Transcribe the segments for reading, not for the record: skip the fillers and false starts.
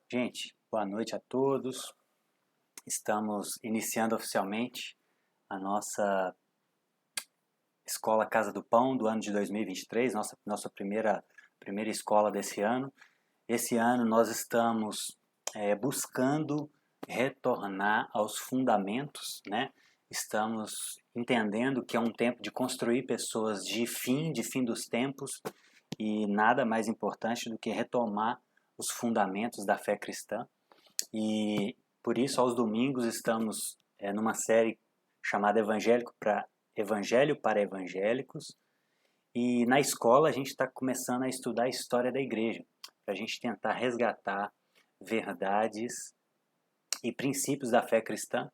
Gente, boa noite a todos. Estamos iniciando oficialmente a nossa Escola Casa do Pão do ano de 2023, nossa primeira escola desse ano. Esse ano nós estamos buscando retornar aos fundamentos, né? Estamos entendendo que é um tempo de construir pessoas de fim dos tempos, e nada mais importante do que retomar os fundamentos da fé cristã. E por isso, aos domingos, estamos numa série chamada Evangelho para Evangélicos. E na escola, a gente está começando a estudar a história da igreja, para a gente tentar resgatar verdades e princípios da fé cristã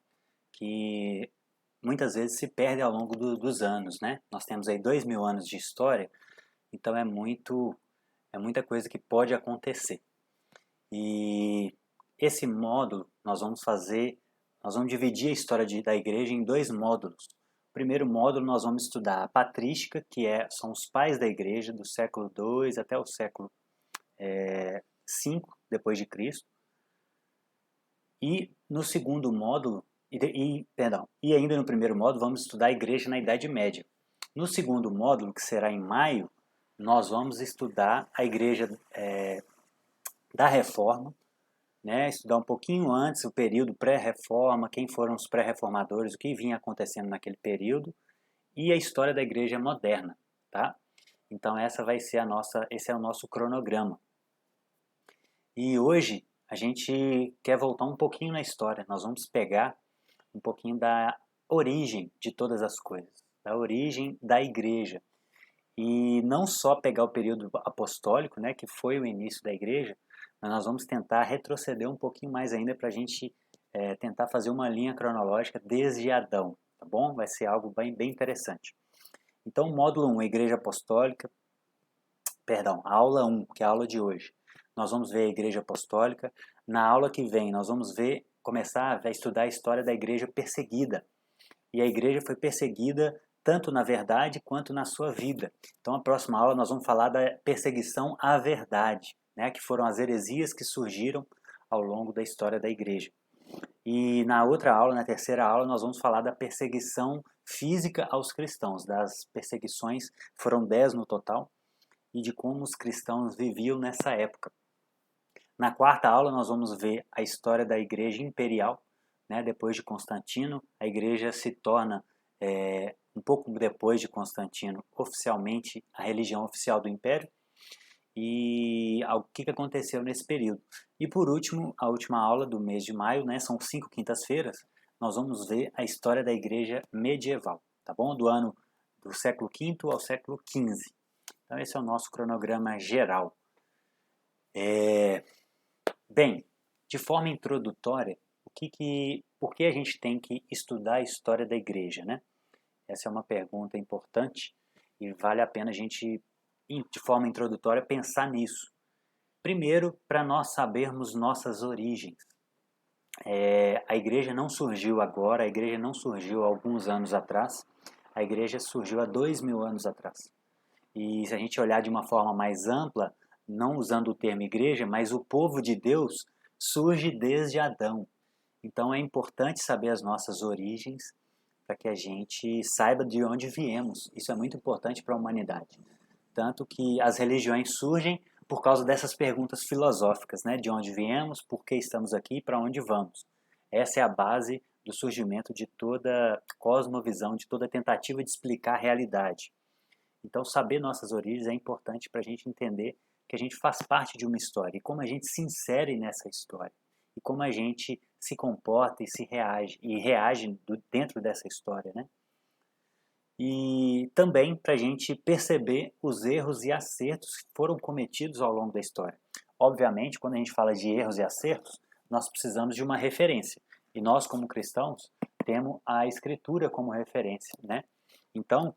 que muitas vezes se perdem ao longo dos anos, né? Nós temos aí 2000 anos de história, então é muita coisa que pode acontecer. E esse módulo nós vamos dividir a história da igreja em dois módulos. O primeiro módulo nós vamos estudar a patrística, são os pais da igreja do século II até o século V depois de Cristo. E no segundo módulo, e ainda no primeiro módulo, vamos estudar a igreja na Idade Média. No segundo módulo, que será em maio, nós vamos estudar a igreja da Reforma, né, estudar um pouquinho antes o período pré-reforma, quem foram os pré-reformadores, o que vinha acontecendo naquele período, e a história da igreja moderna, tá? Então esse é o nosso cronograma. E hoje a gente quer voltar um pouquinho na história. Nós vamos pegar um pouquinho da origem de todas as coisas, da origem da igreja. E não só pegar o período apostólico, né, que foi o início da igreja, mas nós vamos tentar retroceder um pouquinho mais ainda para a gente tentar fazer uma linha cronológica desde Adão, tá bom? Vai ser algo bem interessante. Então, módulo 1, Igreja Apostólica, a aula 1, que é a aula de hoje. Nós vamos ver a Igreja Apostólica. Na aula que vem, nós vamos começar a estudar a história da igreja perseguida. E a igreja foi perseguida tanto na verdade quanto na sua vida. Então, a próxima aula nós vamos falar da perseguição à verdade, né, que foram as heresias que surgiram ao longo da história da igreja. E na outra aula, na terceira aula, nós vamos falar da perseguição física aos cristãos, das perseguições, foram 10 no total, e de como os cristãos viviam nessa época. Na quarta aula, nós vamos ver a história da igreja imperial, né? Depois de Constantino, a igreja se torna, um pouco depois de Constantino, oficialmente a religião oficial do império, e o que aconteceu nesse período. E por último, a última aula do mês de maio, né? São 5 quintas-feiras, nós vamos ver a história da igreja medieval, tá bom? Do século V ao século XV. Então esse é o nosso cronograma geral. Bem, de forma introdutória, por que a gente tem que estudar a história da igreja, né? Essa é uma pergunta importante e vale a pena a gente, de forma introdutória, pensar nisso. Primeiro, para nós sabermos nossas origens. A igreja não surgiu agora, a igreja não surgiu há alguns anos atrás, a igreja surgiu há 2000 anos atrás. E se a gente olhar de uma forma mais ampla, não usando o termo igreja, mas o povo de Deus surge desde Adão. Então é importante saber as nossas origens para que a gente saiba de onde viemos. Isso é muito importante para a humanidade. Tanto que as religiões surgem por causa dessas perguntas filosóficas, né? De onde viemos, por que estamos aqui e para onde vamos. Essa é a base do surgimento de toda cosmovisão, de toda tentativa de explicar a realidade. Então, saber nossas origens é importante para a gente entender que a gente faz parte de uma história e como a gente se insere nessa história e como a gente se comporta e reage dentro dessa história, né? E também para a gente perceber os erros e acertos que foram cometidos ao longo da história. Obviamente, quando a gente fala de erros e acertos, nós precisamos de uma referência. E nós, como cristãos, temos a Escritura como referência, né? Então,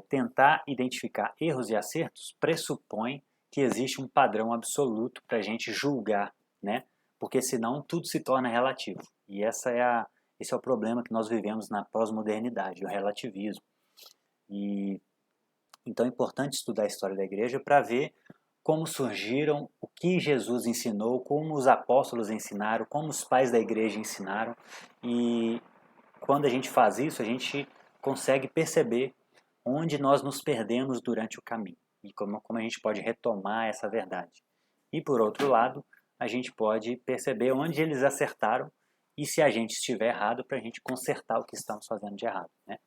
tentar identificar erros e acertos pressupõe que existe um padrão absoluto para a gente julgar, né? Porque senão tudo se torna relativo. E esse é o problema que nós vivemos na pós-modernidade, o relativismo. E então é importante estudar a história da igreja para ver como surgiram, o que Jesus ensinou, como os apóstolos ensinaram, como os pais da igreja ensinaram. E quando a gente faz isso, a gente consegue perceber onde nós nos perdemos durante o caminho e como a gente pode retomar essa verdade. E por outro lado, a gente pode perceber onde eles acertaram e se a gente estiver errado, para a gente consertar o que estamos fazendo de errado, né?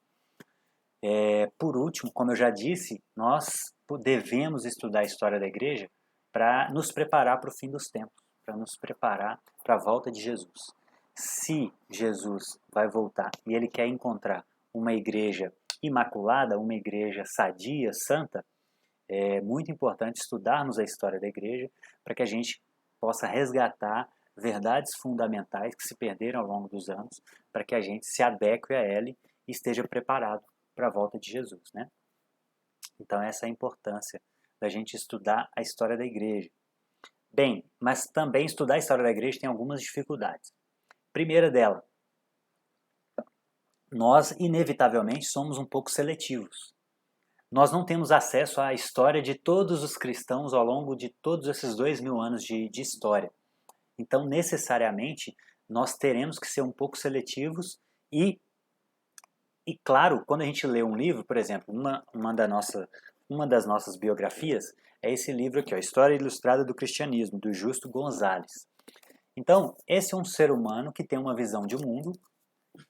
Por último, como eu já disse, nós devemos estudar a história da igreja para nos preparar para o fim dos tempos, para nos preparar para a volta de Jesus. Se Jesus vai voltar e ele quer encontrar uma igreja imaculada, uma igreja sadia, santa, é muito importante estudarmos a história da igreja para que a gente possa resgatar verdades fundamentais que se perderam ao longo dos anos, para que a gente se adeque a ela e esteja preparado para a volta de Jesus, né? Então essa é a importância da gente estudar a história da igreja. Bem, mas também estudar a história da igreja tem algumas dificuldades. Primeira dela, nós inevitavelmente somos um pouco seletivos. Nós não temos acesso à história de todos os cristãos ao longo de todos esses 2000 anos de história. Então, necessariamente, nós teremos que ser um pouco seletivos e claro, quando a gente lê um livro, por exemplo, uma das nossas biografias é esse livro aqui, ó, História Ilustrada do Cristianismo, do Justo Gonzalez. Então, esse é um ser humano que tem uma visão de mundo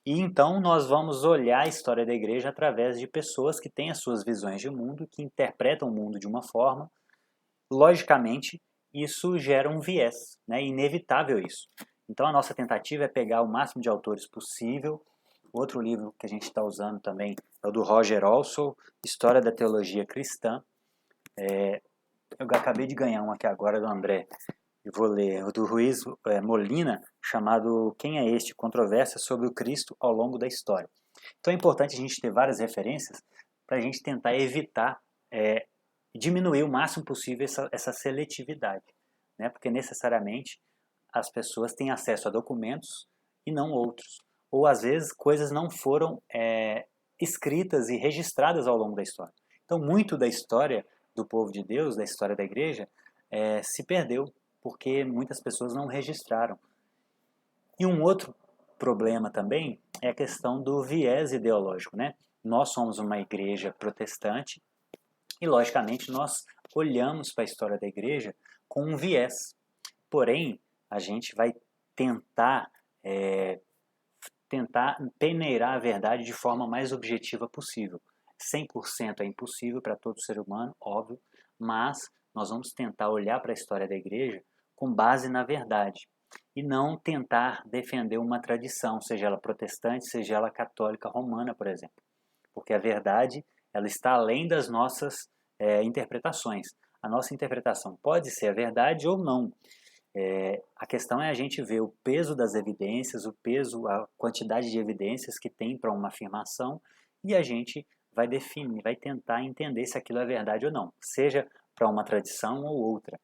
e então nós vamos olhar a história da igreja através de pessoas que têm as suas visões de mundo, que interpretam o mundo de uma forma. Logicamente, isso gera um viés, né? É inevitável isso. Então a nossa tentativa é pegar o máximo de autores possível. Outro livro que a gente está usando também é o do Roger Olson, História da Teologia Cristã. Eu acabei de ganhar um aqui agora do André. Eu vou ler o do Ruiz Molina, chamado Quem é Este? Controvérsia sobre o Cristo ao longo da história. Então é importante a gente ter várias referências para a gente tentar evitar diminuir o máximo possível essa seletividade, né? Porque necessariamente as pessoas têm acesso a documentos e não outros. Ou às vezes coisas não foram escritas e registradas ao longo da história. Então muito da história do povo de Deus, da história da igreja, se perdeu porque muitas pessoas não registraram. E um outro problema também é a questão do viés ideológico, né? Nós somos uma igreja protestante e, logicamente, nós olhamos para a história da igreja com um viés. Porém, a gente vai tentar peneirar a verdade de forma mais objetiva possível. 100% é impossível para todo ser humano, óbvio, mas nós vamos tentar olhar para a história da igreja com base na verdade e não tentar defender uma tradição, seja ela protestante, seja ela católica romana, por exemplo. Porque a verdade ela está além das nossas interpretações. A nossa interpretação pode ser a verdade ou não. A questão é a gente ver o peso das evidências, o peso, a quantidade de evidências que tem para uma afirmação e a gente vai definir, vai tentar entender se aquilo é verdade ou não, seja para uma tradição ou outra.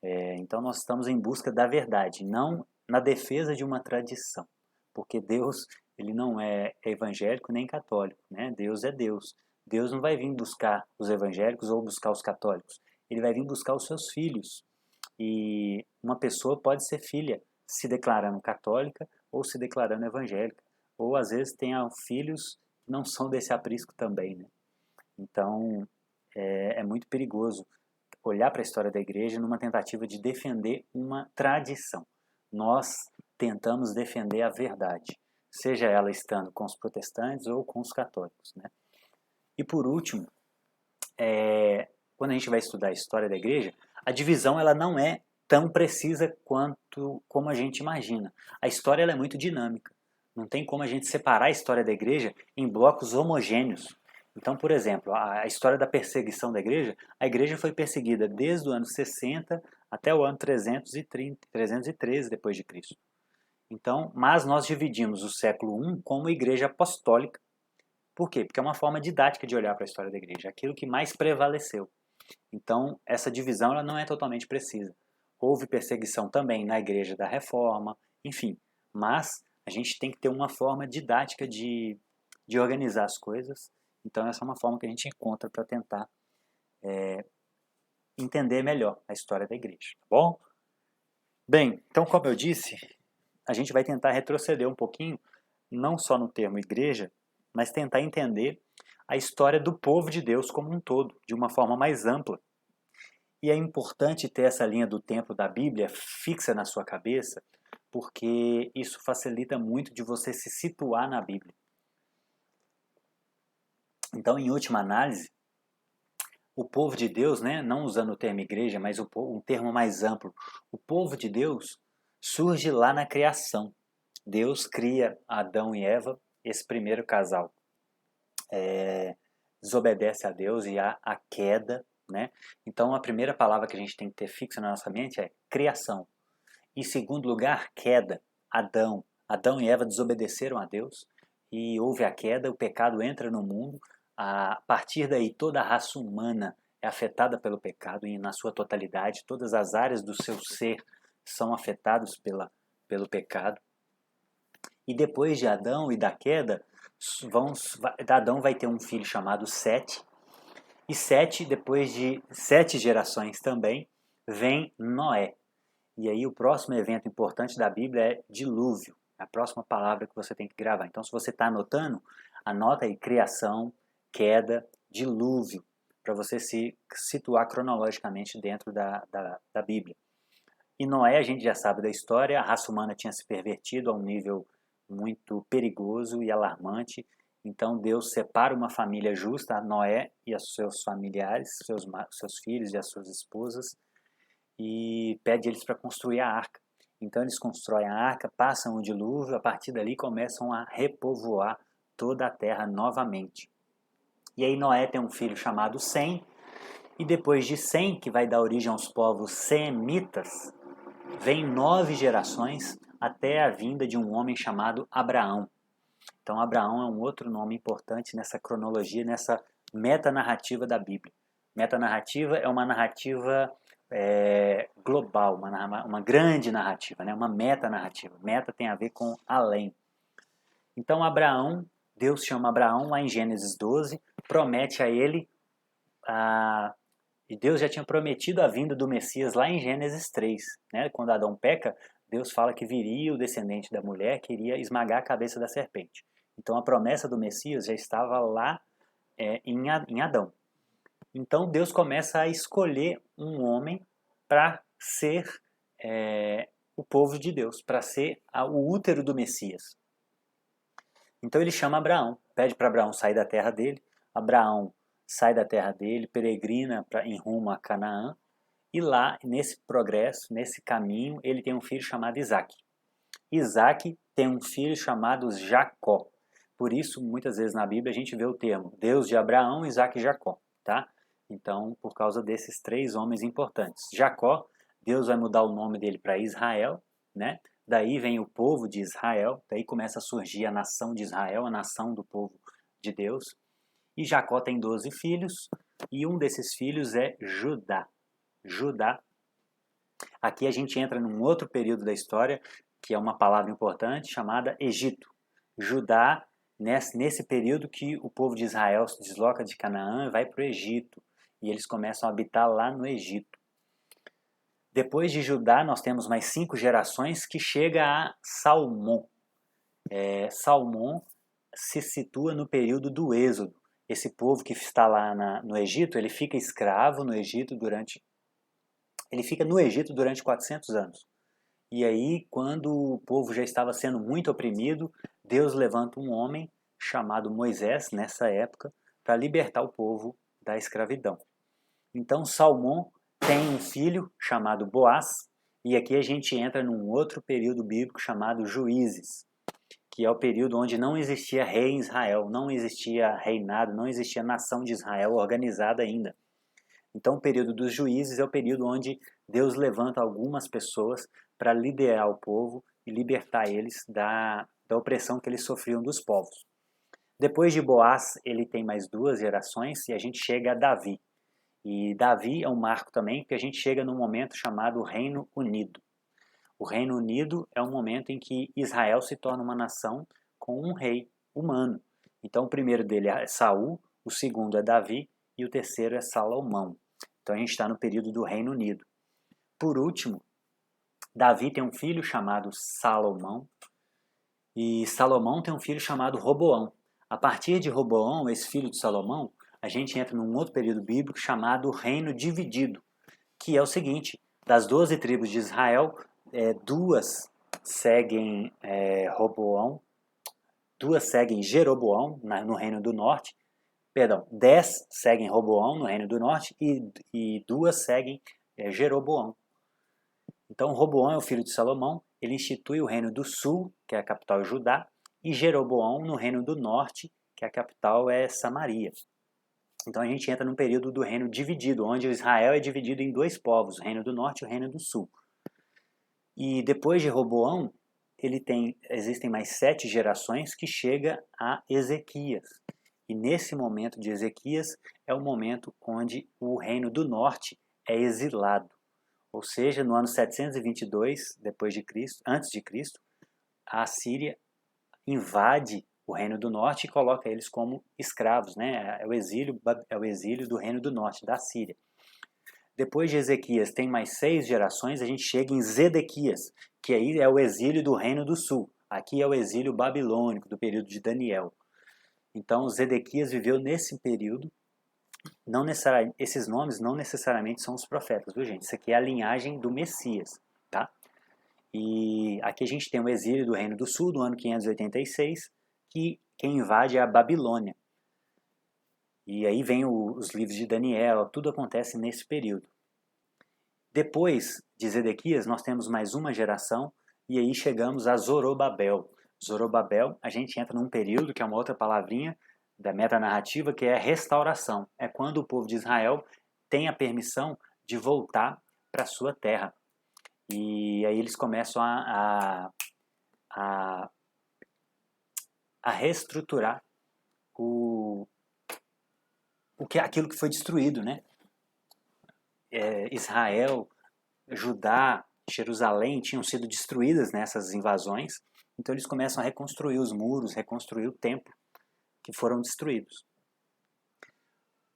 Então nós estamos em busca da verdade, não na defesa de uma tradição, porque Deus ele não é evangélico nem católico, né? Deus é Deus. Deus não vai vir buscar os evangélicos ou buscar os católicos, ele vai vir buscar os seus filhos. E uma pessoa pode ser filha se declarando católica ou se declarando evangélica, ou às vezes tem filhos que não são desse aprisco também, né? Então é muito perigoso olhar para a história da igreja numa tentativa de defender uma tradição. Nós tentamos defender a verdade, seja ela estando com os protestantes ou com os católicos, né? E por último, quando a gente vai estudar a história da igreja, a divisão ela não é tão precisa como a gente imagina. A história ela é muito dinâmica. Não tem como a gente separar a história da igreja em blocos homogêneos. Então, por exemplo, a história da perseguição da igreja, a igreja foi perseguida desde o ano 60 até o ano 313 depois de Cristo. Então, mas nós dividimos o século I como igreja apostólica. Por quê? Porque é uma forma didática de olhar para a história da igreja, aquilo que mais prevaleceu. Então, essa divisão ela não é totalmente precisa. Houve perseguição também na Igreja da Reforma, enfim. Mas a gente tem que ter uma forma didática de organizar as coisas. Então, essa é uma forma que a gente encontra para tentar entender melhor a história da igreja, tá bom? Bem, então como eu disse, a gente vai tentar retroceder um pouquinho, não só no termo igreja, mas tentar entender a história do povo de Deus como um todo, de uma forma mais ampla. E é importante ter essa linha do tempo da Bíblia fixa na sua cabeça, porque isso facilita muito de você se situar na Bíblia. Então, em última análise, o povo de Deus, né, não usando o termo igreja, mas um termo mais amplo, o povo de Deus surge lá na criação. Deus cria Adão e Eva, esse primeiro casal. Desobedece a Deus e há a queda, né? Então, a primeira palavra que a gente tem que ter fixa na nossa mente é criação. Em segundo lugar, queda. Adão. Adão e Eva desobedeceram a Deus e houve a queda, o pecado entra no mundo. A partir daí, toda a raça humana é afetada pelo pecado e, na sua totalidade, todas as áreas do seu ser são afetadas pelo pecado. E depois de Adão e da queda, Adão vai ter um filho chamado Sete. E Sete, depois de 7 gerações também, vem Noé. E aí o próximo evento importante da Bíblia é dilúvio, a próxima palavra que você tem que gravar. Então, se você está anotando, anota aí criação, queda, dilúvio, para você se situar cronologicamente dentro da Bíblia. E Noé, a gente já sabe da história, a raça humana tinha se pervertido a um nível muito perigoso e alarmante. Então Deus separa uma família justa, Noé e os seus familiares, seus filhos e as suas esposas, e pede eles para construir a arca. Então eles constroem a arca, passam o dilúvio, a partir dali começam a repovoar toda a terra novamente. E aí Noé tem um filho chamado Sem, e depois de Sem, que vai dar origem aos povos semitas, vem 9 gerações até a vinda de um homem chamado Abraão. Então Abraão é um outro nome importante nessa cronologia, nessa metanarrativa da Bíblia. Metanarrativa é uma narrativa global, uma grande narrativa, né? Uma metanarrativa. Meta tem a ver com além. Então Abraão, Deus chama Abraão lá em Gênesis 12, promete a ele, e Deus já tinha prometido a vinda do Messias lá em Gênesis 3. Né? Quando Adão peca, Deus fala que viria o descendente da mulher que iria esmagar a cabeça da serpente. Então a promessa do Messias já estava lá em Adão. Então Deus começa a escolher um homem para ser o povo de Deus, para ser o útero do Messias. Então ele chama Abraão, pede para Abraão sair da terra dele. Abraão sai da terra dele, peregrina em rumo a Canaã, e lá, nesse progresso, nesse caminho, ele tem um filho chamado Isaac. Isaac tem um filho chamado Jacó. Por isso, muitas vezes na Bíblia a gente vê o termo Deus de Abraão, Isaac e Jacó, tá? Então, por causa desses 3 homens importantes. Jacó, Deus vai mudar o nome dele para Israel, né? Daí vem o povo de Israel, daí começa a surgir a nação de Israel, a nação do povo de Deus. E Jacó tem 12 filhos, e um desses filhos é Judá. Judá. Aqui a gente entra num outro período da história, que é uma palavra importante, chamada Egito. Judá, nesse período que o povo de Israel se desloca de Canaã e vai para o Egito. E eles começam a habitar lá no Egito. Depois de Judá, nós temos mais 5 gerações que chega a Salmão. Salmão se situa no período do Êxodo. Esse povo que está lá no Egito, ele fica escravo no Egito durante 400 anos. E aí, quando o povo já estava sendo muito oprimido, Deus levanta um homem chamado Moisés, nessa época, para libertar o povo da escravidão. Então, Salmão tem um filho chamado Boaz, e aqui a gente entra num outro período bíblico chamado Juízes, que é o período onde não existia rei em Israel, não existia reinado, não existia nação de Israel organizada ainda. Então, o período dos juízes é o período onde Deus levanta algumas pessoas para liderar o povo e libertar eles da opressão que eles sofriam dos povos. Depois de Boaz, ele tem mais 2 gerações e a gente chega a Davi. E Davi é um marco também, porque a gente chega num momento chamado Reino Unido. O Reino Unido é um momento em que Israel se torna uma nação com um rei humano. Então o primeiro dele é Saul, o segundo é Davi e o terceiro é Salomão. Então a gente está no período do Reino Unido. Por último, Davi tem um filho chamado Salomão, e Salomão tem um filho chamado Roboão. A partir de Roboão, esse filho de Salomão, a gente entra num outro período bíblico chamado Reino Dividido, que é o seguinte: das 12 tribos de Israel, duas seguem Roboão, duas seguem Jeroboão no Reino do Norte, perdão, 10 seguem Roboão no Reino do Norte e duas seguem Jeroboão. Então Roboão é o filho de Salomão, ele institui o Reino do Sul, que é a capital Judá, e Jeroboão no Reino do Norte, que a capital é Samaria. Então a gente entra num período do reino dividido, onde Israel é dividido em dois povos, o Reino do Norte e o Reino do Sul. E depois de Roboão, existem mais 7 gerações que chega a Ezequias. E nesse momento de Ezequias é o momento onde o Reino do Norte é exilado. Ou seja, no ano 722 depois de Cristo, antes de Cristo, a Síria invade o Reino do Norte e coloca eles como escravos, né? É o exílio do Reino do Norte, da Síria. Depois de Ezequias tem mais 6 gerações, a gente chega em Zedequias, que aí é o exílio do Reino do Sul. Aqui é o exílio babilônico, do período de Daniel. Então Zedequias viveu nesse período. Não necessariamente, esses nomes não necessariamente são os profetas, viu, gente? Isso aqui é a linhagem do Messias, tá? E aqui a gente tem o exílio do Reino do Sul, do ano 586, que quem invade é a Babilônia. E aí vem os livros de Daniel, tudo acontece nesse período. Depois de Zedequias, nós temos mais uma geração, e aí chegamos a Zorobabel. Zorobabel, a gente entra num período, que é uma outra palavrinha, da metanarrativa, que é restauração. É quando o povo de Israel tem a permissão de voltar para a sua terra. E aí eles começam a reestruturar aquilo que foi destruído, né? Israel, Judá, Jerusalém tinham sido destruídas nessas invasões. Então eles começam a reconstruir os muros, reconstruir o templo que foram destruídos.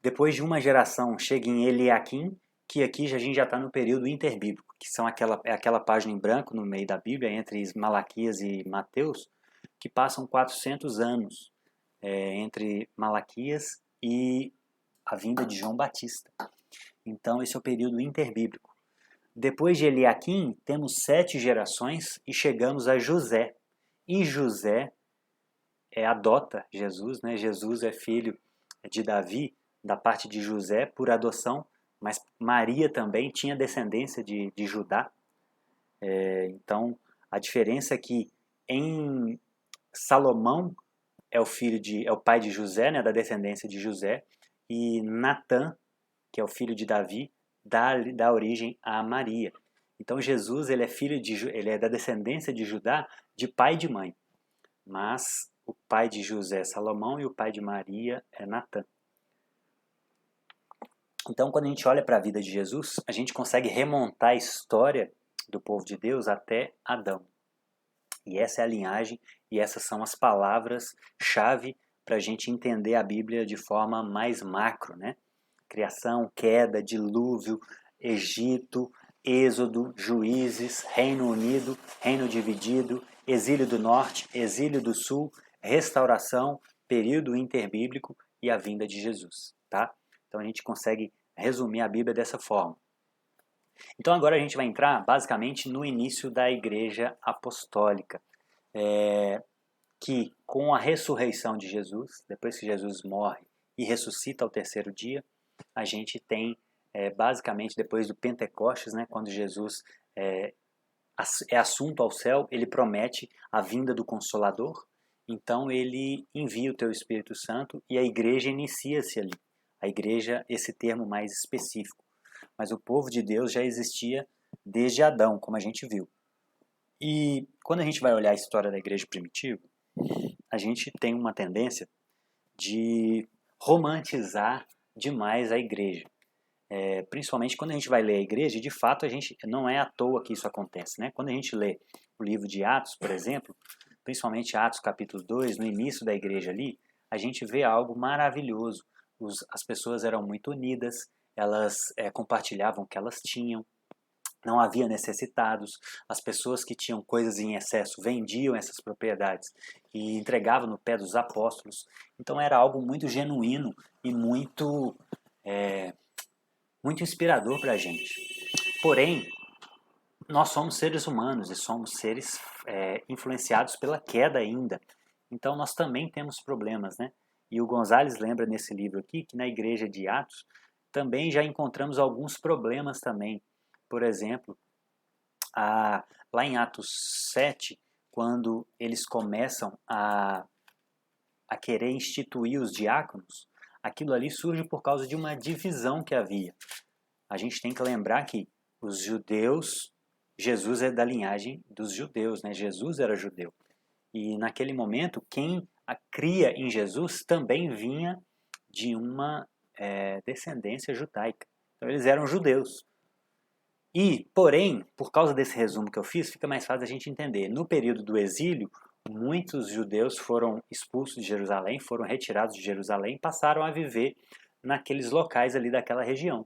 Depois de uma geração, chega em Eliaquim, que aqui a gente já está no período interbíblico, que são aquela página em branco no meio da Bíblia, entre Malaquias e Mateus, que passam 400 anos entre Malaquias e a vinda de João Batista. Então esse é o período interbíblico. Depois de Eliaquim, temos 7 gerações e chegamos a José. E José adota Jesus, né? Jesus é filho de Davi, da parte de José, por adoção, mas Maria também tinha descendência de Judá. Então, a diferença é que em Salomão é o pai de José, né, da descendência de José, e Natã, que é o filho de Davi, dá origem a Maria. Então Jesus ele é da descendência de Judá, de pai e de mãe. Mas o pai de José é Salomão e o pai de Maria é Natã. Então, quando a gente olha para a vida de Jesus, a gente consegue remontar a história do povo de Deus até Adão. E essa é a linhagem e essas são as palavras-chave para a gente entender a Bíblia de forma mais macro, né? Criação, queda, dilúvio, Egito, Êxodo, Juízes, Reino Unido, Reino Dividido, Exílio do Norte, Exílio do Sul, Restauração, período interbíblico e a vinda de Jesus, tá? Então a gente consegue resumir a Bíblia dessa forma. Então agora a gente vai entrar basicamente no início da Igreja Apostólica, que com a ressurreição de Jesus, depois que Jesus morre e ressuscita ao terceiro dia, a gente tem basicamente depois do Pentecostes, né, quando Jesus é assunto ao céu, ele promete a vinda do Consolador, então ele envia o teu Espírito Santo e a igreja inicia-se ali. A igreja, esse termo mais específico. Mas o povo de Deus já existia desde Adão, como a gente viu. E quando a gente vai olhar a história da igreja primitiva, a gente tem uma tendência de romantizar demais a igreja. Principalmente quando a gente vai ler a igreja, de fato a gente não é à toa que isso acontece, né? Quando a gente lê o livro de Atos, por exemplo, principalmente Atos capítulo 2, no início da igreja ali, a gente vê algo maravilhoso. As pessoas eram muito unidas, elas compartilhavam o que elas tinham, não havia necessitados, as pessoas que tinham coisas em excesso vendiam essas propriedades e entregavam no pé dos apóstolos. Então era algo muito genuíno e muito inspirador para a gente. Porém, nós somos seres humanos e somos seres influenciados pela queda ainda. Então nós também temos problemas, né? E o Gonzales lembra nesse livro aqui que na igreja de Atos também já encontramos alguns problemas também. Por exemplo, lá em Atos 7, quando eles começam a querer instituir os diáconos, aquilo ali surge por causa de uma divisão que havia. A gente tem que lembrar que os judeus, Jesus é da linhagem dos judeus, né? Jesus era judeu. E naquele momento, quem cria em Jesus também vinha de uma descendência judaica. Então eles eram judeus. E, porém, por causa desse resumo que eu fiz, fica mais fácil a gente entender. No período do exílio, muitos judeus foram expulsos de Jerusalém, foram retirados de Jerusalém e passaram a viver naqueles locais ali daquela região.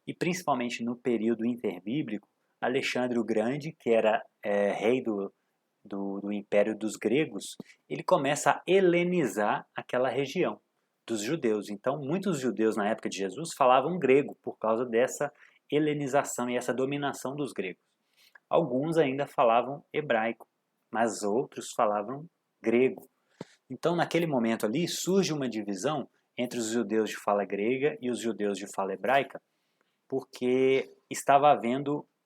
E principalmente no período interbíblico, Alexandre o Grande, que era rei do Império dos Gregos, ele começa a helenizar aquela região dos judeus. Então, muitos judeus na época de Jesus falavam grego por causa dessa helenização e essa dominação dos gregos. Alguns ainda falavam hebraico, mas outros falavam grego. Então, naquele momento ali, surge uma divisão entre os judeus de fala grega e os judeus de fala hebraica, porque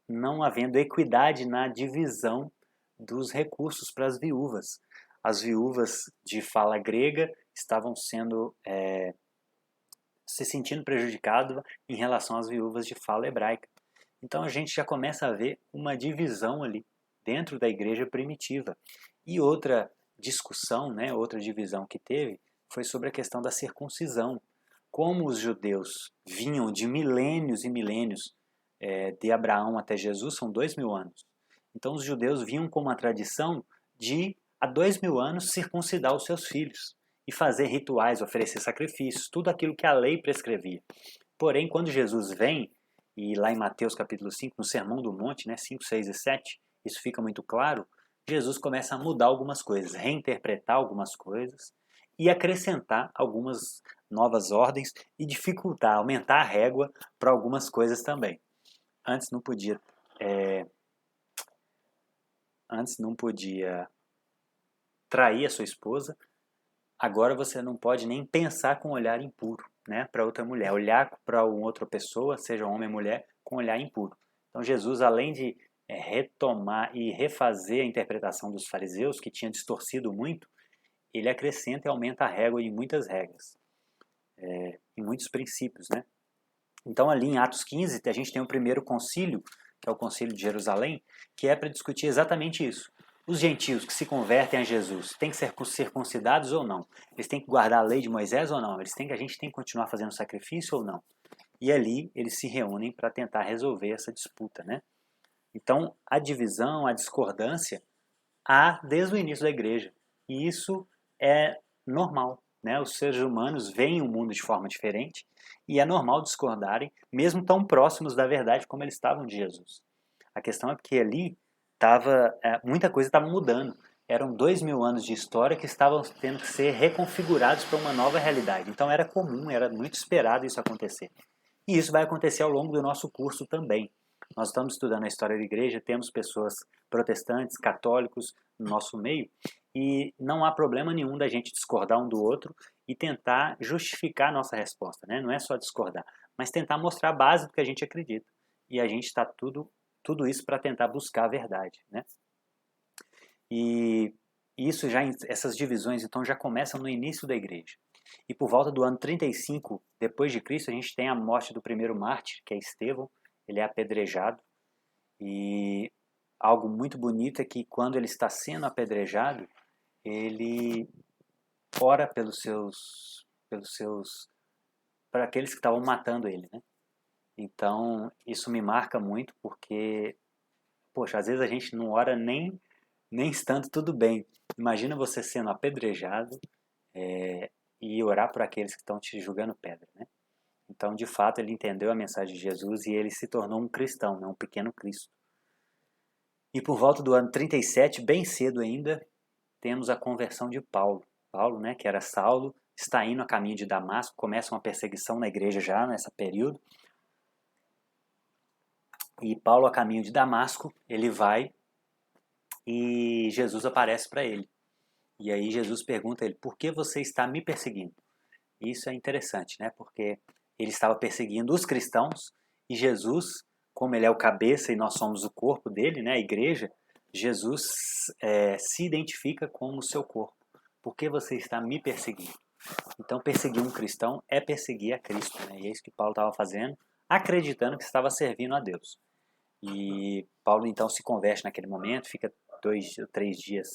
não havendo equidade na divisão dos recursos para as viúvas. As viúvas de fala grega estavam se sentindo prejudicadas em relação às viúvas de fala hebraica. Então a gente já começa a ver uma divisão ali dentro da igreja primitiva. E outra discussão, né, outra divisão que teve foi sobre a questão da circuncisão. Como os judeus vinham de milênios e milênios de Abraão até Jesus, são 2000 anos. Então os judeus vinham com uma tradição de, há 2000 anos, circuncidar os seus filhos e fazer rituais, oferecer sacrifícios, tudo aquilo que a lei prescrevia. Porém, quando Jesus vem, e lá em Mateus capítulo 5, no Sermão do Monte, né, 5, 6 e 7, isso fica muito claro, Jesus começa a mudar algumas coisas, reinterpretar algumas coisas e acrescentar algumas novas ordens e dificultar, aumentar a régua para algumas coisas também. Antes não podia trair a sua esposa, agora você não pode nem pensar com um olhar impuro, né, para outra mulher, olhar para uma outra pessoa, seja homem ou mulher, com um olhar impuro. Então Jesus, além de retomar e refazer a interpretação dos fariseus, que tinha distorcido muito, ele acrescenta e aumenta a régua em muitas regras, em muitos princípios, né? Então ali em Atos 15 a gente tem o primeiro concílio, que é o concílio de Jerusalém, que é para discutir exatamente isso. Os gentios que se convertem a Jesus têm que ser circuncidados ou não? Eles têm que guardar a lei de Moisés ou não? A gente tem que continuar fazendo sacrifício ou não? E ali eles se reúnem para tentar resolver essa disputa, né? Então a divisão, a discordância há desde o início da igreja. E isso é normal, né? Os seres humanos veem o mundo de forma diferente e é normal discordarem, mesmo tão próximos da verdade como eles estavam de Jesus. A questão é porque ali muita coisa estava mudando. Eram 2000 anos de história que estavam tendo que ser reconfigurados para uma nova realidade. Então era comum, era muito esperado isso acontecer. E isso vai acontecer ao longo do nosso curso também. Nós estamos estudando a história da igreja, temos pessoas protestantes, católicos no nosso meio, e não há problema nenhum da gente discordar um do outro e tentar justificar a nossa resposta, né? Não é só discordar, mas tentar mostrar a base do que a gente acredita. E a gente está tudo isso para tentar buscar a verdade, né? E essas divisões então já começam no início da igreja. E por volta do ano 35 depois de Cristo, a gente tem a morte do primeiro mártir, que é Estevão. Ele é apedrejado. E algo muito bonito é que quando ele está sendo apedrejado, ele ora para aqueles que estavam matando ele, né? Então, isso me marca muito porque, poxa, às vezes a gente não ora nem estando tudo bem. Imagina você sendo apedrejado e orar por aqueles que estão te julgando pedra, né? Então, de fato, ele entendeu a mensagem de Jesus e ele se tornou um cristão, né? Um pequeno Cristo. E por volta do ano 37, bem cedo ainda, temos a conversão de Paulo. Paulo, né, que era Saulo, está indo a caminho de Damasco, começa uma perseguição na igreja já nesse período. E Paulo, a caminho de Damasco, ele vai e Jesus aparece para ele. E aí Jesus pergunta a ele, por que você está me perseguindo? Isso é interessante, né? Porque ele estava perseguindo os cristãos e Jesus, como ele é o cabeça e nós somos o corpo dele, né, a igreja, Jesus se identifica como o seu corpo. Por que você está me perseguindo? Então, perseguir um cristão é perseguir a Cristo, né? E é isso que Paulo estava fazendo, acreditando que estava servindo a Deus. E Paulo, então, se converte naquele momento, fica 2 ou 3 dias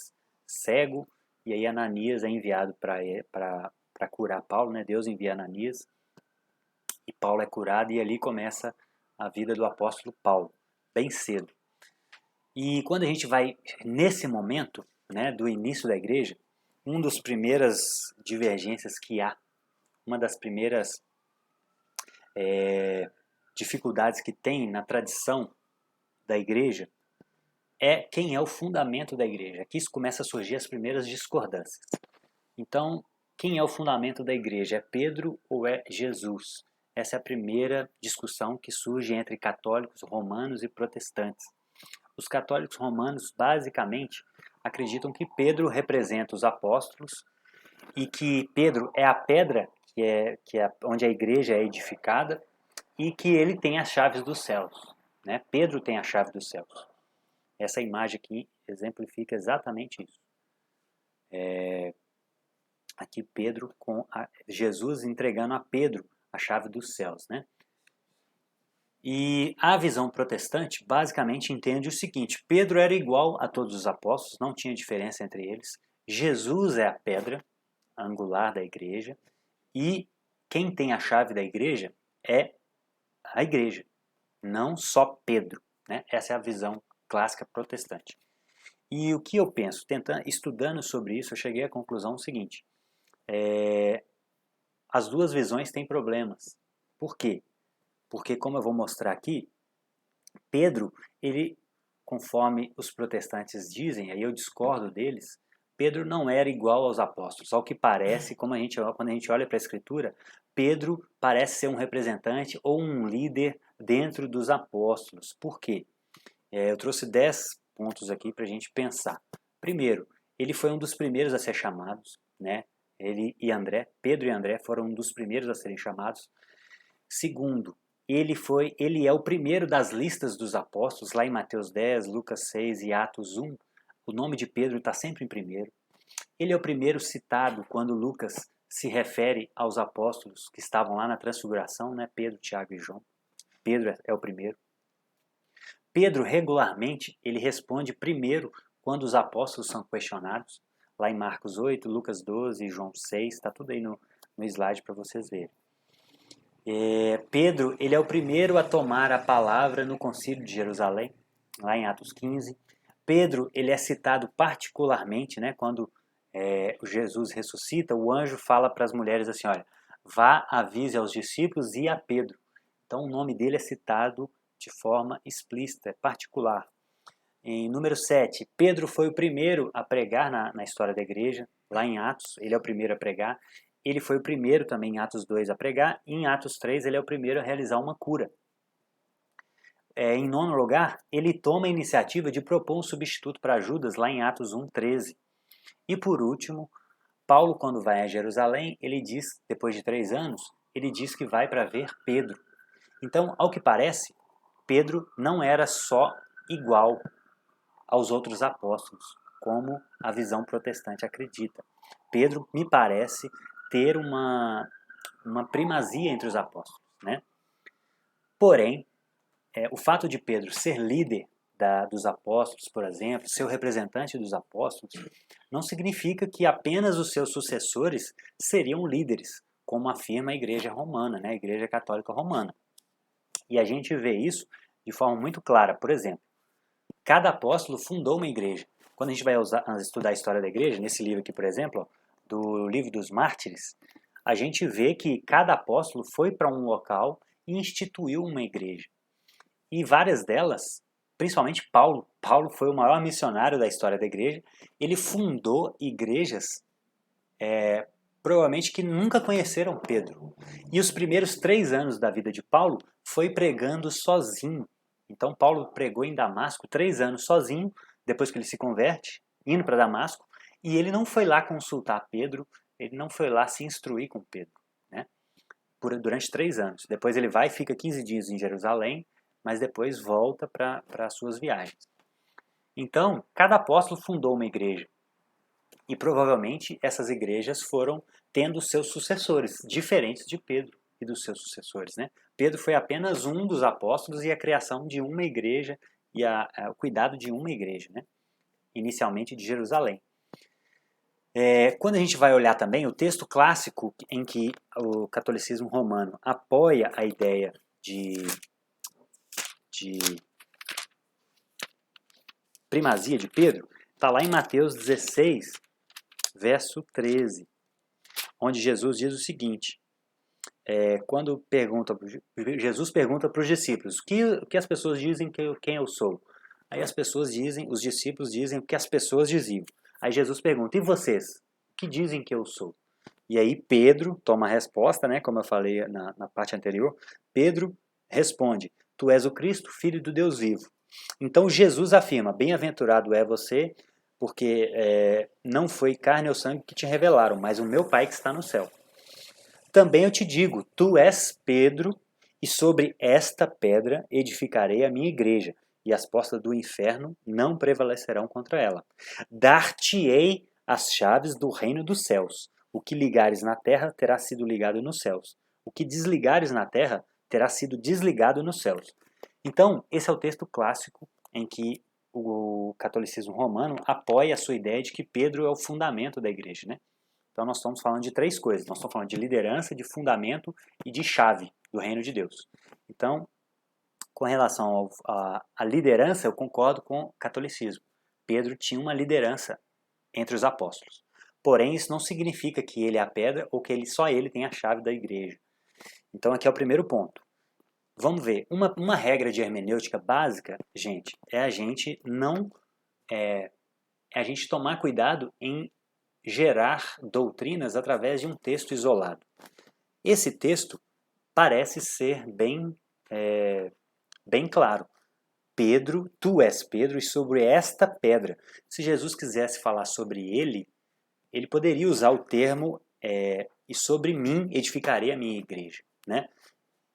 cego, e aí Ananias é enviado para curar Paulo, né? Deus envia Ananias, e Paulo é curado, e ali começa a vida do apóstolo Paulo, bem cedo. E quando a gente vai nesse momento, né, do início da igreja, uma das primeiras divergências que há, uma das primeiras dificuldades que tem na tradição da igreja é quem é o fundamento da igreja. Aqui começa a surgir as primeiras discordâncias. Então, quem é o fundamento da igreja? É Pedro ou é Jesus? Essa é a primeira discussão que surge entre católicos romanos e protestantes. Os católicos romanos, basicamente, acreditam que Pedro representa os apóstolos e que Pedro é a pedra onde a igreja é edificada e que ele tem as chaves dos céus. Né? Pedro tem a chave dos céus. Essa imagem aqui exemplifica exatamente isso. Aqui Pedro com Jesus entregando a Pedro a chave dos céus, né? E a visão protestante basicamente entende o seguinte: Pedro era igual a todos os apóstolos, não tinha diferença entre eles. Jesus é a pedra angular da igreja e quem tem a chave da igreja é a igreja, não só Pedro, né? Essa é a visão clássica protestante. E o que eu penso, estudando sobre isso, eu cheguei à conclusão seguinte: as duas visões têm problemas. Por quê? Porque, como eu vou mostrar aqui, Pedro, ele, conforme os protestantes dizem, aí eu discordo deles, Pedro não era igual aos apóstolos. Ao que parece, quando a gente olha para a Escritura, Pedro parece ser um representante ou um líder dentro dos apóstolos. Por quê? Eu trouxe 10 pontos aqui para a gente pensar. Primeiro, ele foi um dos primeiros a ser chamados, né? Pedro e André foram um dos primeiros a serem chamados. Segundo, ele é o primeiro das listas dos apóstolos, lá em Mateus 10, Lucas 6 e Atos 1. O nome de Pedro está sempre em primeiro. Ele é o primeiro citado quando Lucas se refere aos apóstolos que estavam lá na transfiguração, né? Pedro, Tiago e João. Pedro é o primeiro. Pedro, regularmente, ele responde primeiro quando os apóstolos são questionados, lá em Marcos 8, Lucas 12 e João 6, está tudo aí no slide para vocês verem. Pedro, ele é o primeiro a tomar a palavra no Concílio de Jerusalém, lá em Atos 15. Pedro, ele é citado particularmente, né, quando Jesus ressuscita, o anjo fala para as mulheres assim, olha, vá, avise aos discípulos e a Pedro. Então o nome dele é citado de forma explícita, particular. Em número 7, Pedro foi o primeiro a pregar na história da igreja, lá em Atos, ele é o primeiro a pregar. Ele foi o primeiro também em Atos 2 a pregar, e em Atos 3 ele é o primeiro a realizar uma cura. Em nono lugar, ele toma a iniciativa de propor um substituto para Judas, lá em Atos 1:13. E por último, Paulo, quando vai a Jerusalém, ele diz, depois de 3 anos, ele diz que vai para ver Pedro. Então, ao que parece, Pedro não era só igual aos outros apóstolos, como a visão protestante acredita. Pedro, me parece, ter uma primazia entre os apóstolos, né? Porém, o fato de Pedro ser líder dos apóstolos, por exemplo, ser o representante dos apóstolos, não significa que apenas os seus sucessores seriam líderes, como afirma a Igreja Romana, né? A Igreja Católica Romana. E a gente vê isso de forma muito clara. Por exemplo, cada apóstolo fundou uma igreja. Quando a gente vai estudar a história da igreja, nesse livro aqui, por exemplo, do Livro dos Mártires, a gente vê que cada apóstolo foi para um local e instituiu uma igreja. E várias delas, principalmente Paulo foi o maior missionário da história da igreja, ele fundou igrejas provavelmente que nunca conheceram Pedro. E os primeiros 3 anos da vida de Paulo foi pregando sozinho. Então Paulo pregou em Damasco 3 anos sozinho, depois que ele se converte, indo para Damasco, e ele não foi lá consultar Pedro, ele não foi lá se instruir com Pedro, né? Durante 3 anos. Depois ele vai e fica 15 dias em Jerusalém, mas depois volta para as suas viagens. Então, cada apóstolo fundou uma igreja. E provavelmente essas igrejas foram tendo seus sucessores, diferentes de Pedro e dos seus sucessores, né? Pedro foi apenas um dos apóstolos e a criação de uma igreja e o cuidado de uma igreja, né? Inicialmente de Jerusalém. Quando a gente vai olhar também o texto clássico em que o catolicismo romano apoia a ideia de primazia de Pedro, está lá em Mateus 16, verso 13, onde Jesus diz o seguinte, quando Jesus pergunta para os discípulos, o que as pessoas dizem quem eu sou? Aí os discípulos dizem o que as pessoas diziam. Aí Jesus pergunta, e vocês? O que dizem que eu sou? E aí Pedro toma a resposta, né, como eu falei na parte anterior, Pedro responde, tu és o Cristo, filho do Deus vivo. Então Jesus afirma, bem-aventurado é você, porque não foi carne ou sangue que te revelaram, mas o meu Pai que está no céu. Também eu te digo, tu és Pedro, e sobre esta pedra edificarei a minha igreja, e as portas do inferno não prevalecerão contra ela. Dar-te-ei as chaves do reino dos céus. O que ligares na terra terá sido ligado nos céus. O que desligares na terra terá sido desligado nos céus. Então, esse é o texto clássico em que o catolicismo romano apoia a sua ideia de que Pedro é o fundamento da igreja, né? Então nós estamos falando de 3 coisas. Nós estamos falando de liderança, de fundamento e de chave do reino de Deus. Então, com relação à liderança, eu concordo com o catolicismo. Pedro tinha uma liderança entre os apóstolos. Porém, isso não significa que ele é a pedra ou que só ele tem a chave da igreja. Então aqui é o primeiro ponto. Vamos ver, uma regra de hermenêutica básica, gente, é a gente tomar cuidado em gerar doutrinas através de um texto isolado. Esse texto parece ser bem claro. Pedro, tu és Pedro, e sobre esta pedra. Se Jesus quisesse falar sobre ele poderia usar o termo e sobre mim edificarei a minha igreja, né?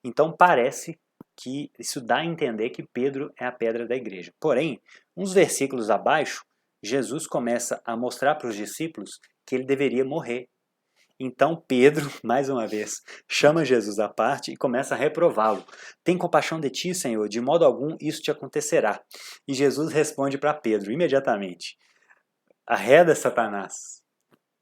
Então parece que isso dá a entender que Pedro é a pedra da igreja. Porém, uns versículos abaixo, Jesus começa a mostrar para os discípulos que ele deveria morrer. Então Pedro, mais uma vez, chama Jesus à parte e começa a reprová-lo. Tem compaixão de ti, Senhor, de modo algum isso te acontecerá. E Jesus responde para Pedro imediatamente, arreda, Satanás,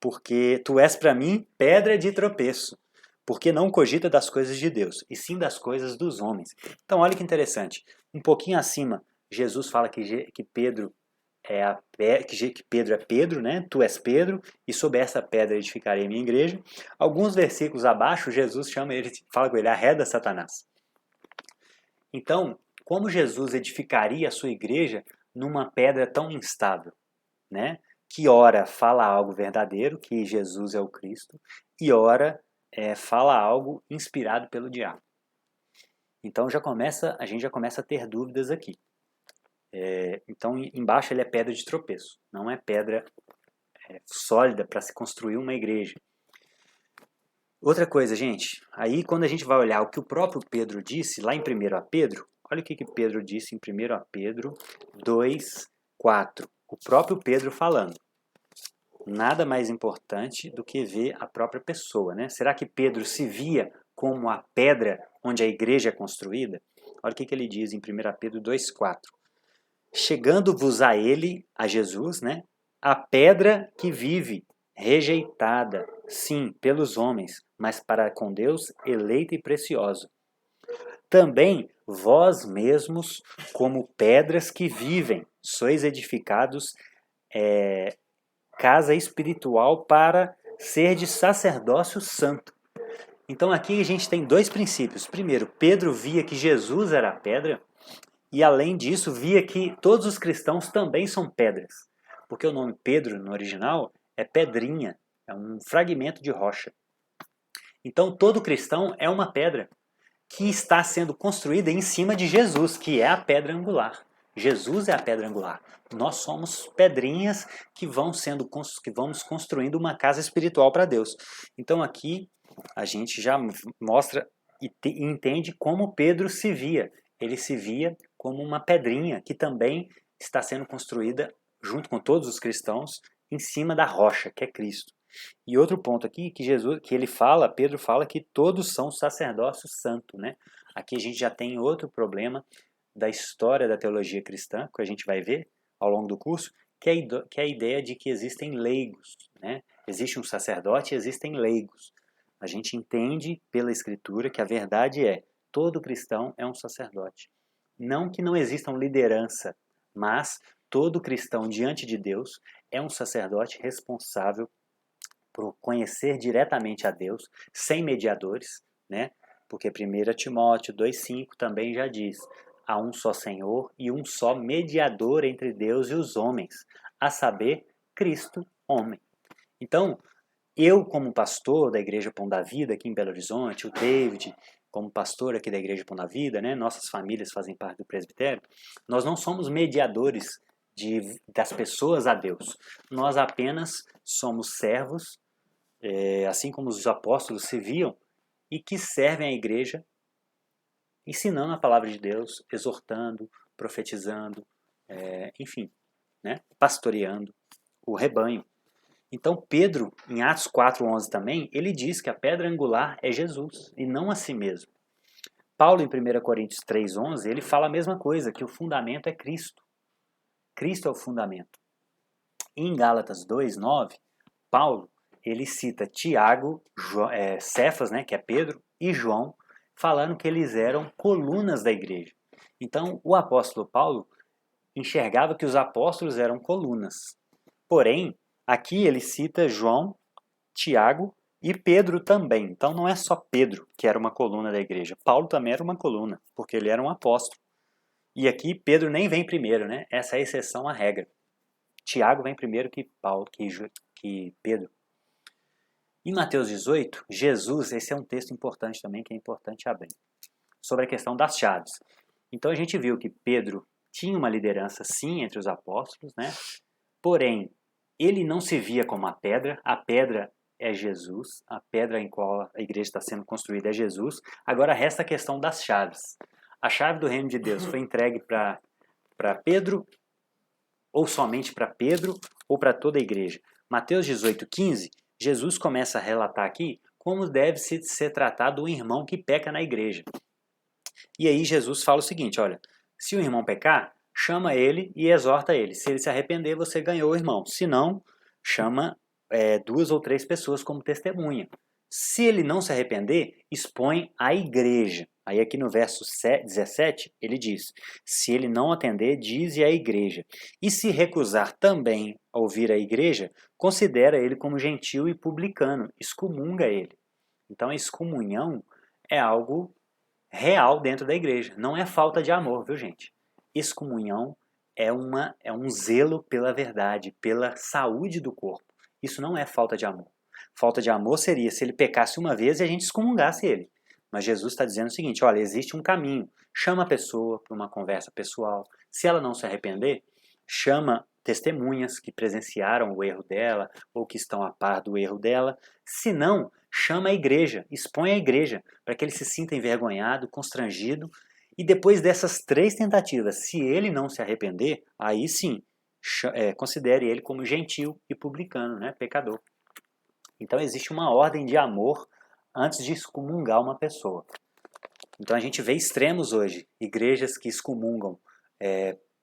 porque tu és para mim pedra de tropeço, porque não cogita das coisas de Deus, e sim das coisas dos homens. Então olha que interessante, um pouquinho acima, Jesus fala que Pedro que Pedro é Pedro, né? Tu és Pedro, e sob essa pedra edificarei minha igreja. Alguns versículos abaixo, Jesus fala com ele, arreda, Satanás. Então, como Jesus edificaria a sua igreja numa pedra tão instável, né? Que ora fala algo verdadeiro, que Jesus é o Cristo, e ora fala algo inspirado pelo diabo. Então a gente já começa a ter dúvidas aqui. Então embaixo ele é pedra de tropeço, não é pedra sólida para se construir uma igreja. Outra coisa, gente, aí quando a gente vai olhar o que o próprio Pedro disse lá em 1 Pedro, olha o que Pedro disse em 1 Pedro 2:4. O próprio Pedro falando. Nada mais importante do que ver a própria pessoa, né? Será que Pedro se via como a pedra onde a igreja é construída? Olha o que ele diz em 1 Pedro 2:4. Chegando-vos a ele, a Jesus, né? A pedra que vive, rejeitada, sim, pelos homens, mas para com Deus eleita e preciosa. Também vós mesmos, como pedras que vivem, sois edificados casa espiritual para ser de sacerdócio santo. Então aqui a gente tem dois princípios. Primeiro, Pedro via que Jesus era a pedra e além disso via que todos os cristãos também são pedras. Porque o nome Pedro no original é pedrinha, é um fragmento de rocha. Então todo cristão é uma pedra que está sendo construída em cima de Jesus, que é a pedra angular. Jesus é a pedra angular. Nós somos pedrinhas que vamos construindo uma casa espiritual para Deus. Então aqui a gente já mostra e entende como Pedro se via. Ele se via como uma pedrinha que também está sendo construída junto com todos os cristãos em cima da rocha, que é Cristo. E outro ponto aqui que ele fala, Pedro fala que todos são sacerdócio santo, né? Aqui a gente já tem outro problema da história da teologia cristã, que a gente vai ver ao longo do curso, que é a ideia de que existem leigos, né? Existe um sacerdote e existem leigos. A gente entende pela Escritura que a verdade é todo cristão é um sacerdote. Não que não existam liderança, mas todo cristão diante de Deus é um sacerdote responsável por conhecer diretamente a Deus, sem mediadores, né? Porque 1 Timóteo 2,5 também já diz: há um só Senhor e um só mediador entre Deus e os homens, a saber, Cristo, homem. Então, eu, como pastor da Igreja Pão da Vida aqui em Belo Horizonte, o David, como pastor aqui da Igreja Pão da Vida, né, nossas famílias fazem parte do presbitério, nós não somos mediadores das pessoas a Deus. Nós apenas somos servos, assim como os apóstolos se viam, e que servem à igreja, ensinando a palavra de Deus, exortando, profetizando, enfim, né, pastoreando o rebanho. Então Pedro, em Atos 4,11 também, ele diz que a pedra angular é Jesus, e não a si mesmo. Paulo, em 1 Coríntios 3,11, ele fala a mesma coisa, que o fundamento é Cristo. Cristo é o fundamento. E em Gálatas 2,9, Paulo, ele cita Tiago, Cefas, né, que é Pedro, e João, falando que eles eram colunas da igreja. Então, o apóstolo Paulo enxergava que os apóstolos eram colunas. Porém, aqui ele cita João, Tiago e Pedro também. Então, não é só Pedro que era uma coluna da igreja. Paulo também era uma coluna, porque ele era um apóstolo. E aqui Pedro nem vem primeiro, né? Essa é a exceção à regra. Tiago vem primeiro que Pedro. Em Mateus 18, Jesus, esse é um texto importante também, que é importante abrir, sobre a questão das chaves. Então a gente viu que Pedro tinha uma liderança sim entre os apóstolos, né? Porém, ele não se via como a pedra é Jesus, a pedra em qual a igreja está sendo construída é Jesus. Agora resta a questão das chaves. A chave do reino de Deus foi entregue para Pedro, ou somente para Pedro, ou para toda a igreja. Mateus 18,15, Jesus começa a relatar aqui como deve ser tratado um irmão que peca na igreja. E aí Jesus fala o seguinte, olha, se o irmão pecar, chama ele e exorta ele. Se ele se arrepender, você ganhou o irmão. Se não, chama 2 ou 3 pessoas como testemunha. Se ele não se arrepender, expõe a igreja. Aí aqui no verso 17, ele diz, se ele não atender, dize à igreja. E se recusar também a ouvir a igreja, considera ele como gentil e publicano, excomunga ele. Então a excomunhão é algo real dentro da igreja. Não é falta de amor, viu, gente? Excomunhão é um zelo pela verdade, pela saúde do corpo. Isso não é falta de amor. Falta de amor seria se ele pecasse uma vez e a gente excomungasse ele. Mas Jesus está dizendo o seguinte, olha, existe um caminho. Chama a pessoa para uma conversa pessoal. Se ela não se arrepender, chama testemunhas que presenciaram o erro dela ou que estão a par do erro dela. Se não, chama a igreja, expõe a igreja, para que ele se sinta envergonhado, constrangido. E depois dessas 3 tentativas, se ele não se arrepender, aí sim, considere ele como gentil e publicano, né, pecador. Então existe uma ordem de amor antes de excomungar uma pessoa. Então a gente vê extremos hoje, igrejas que excomungam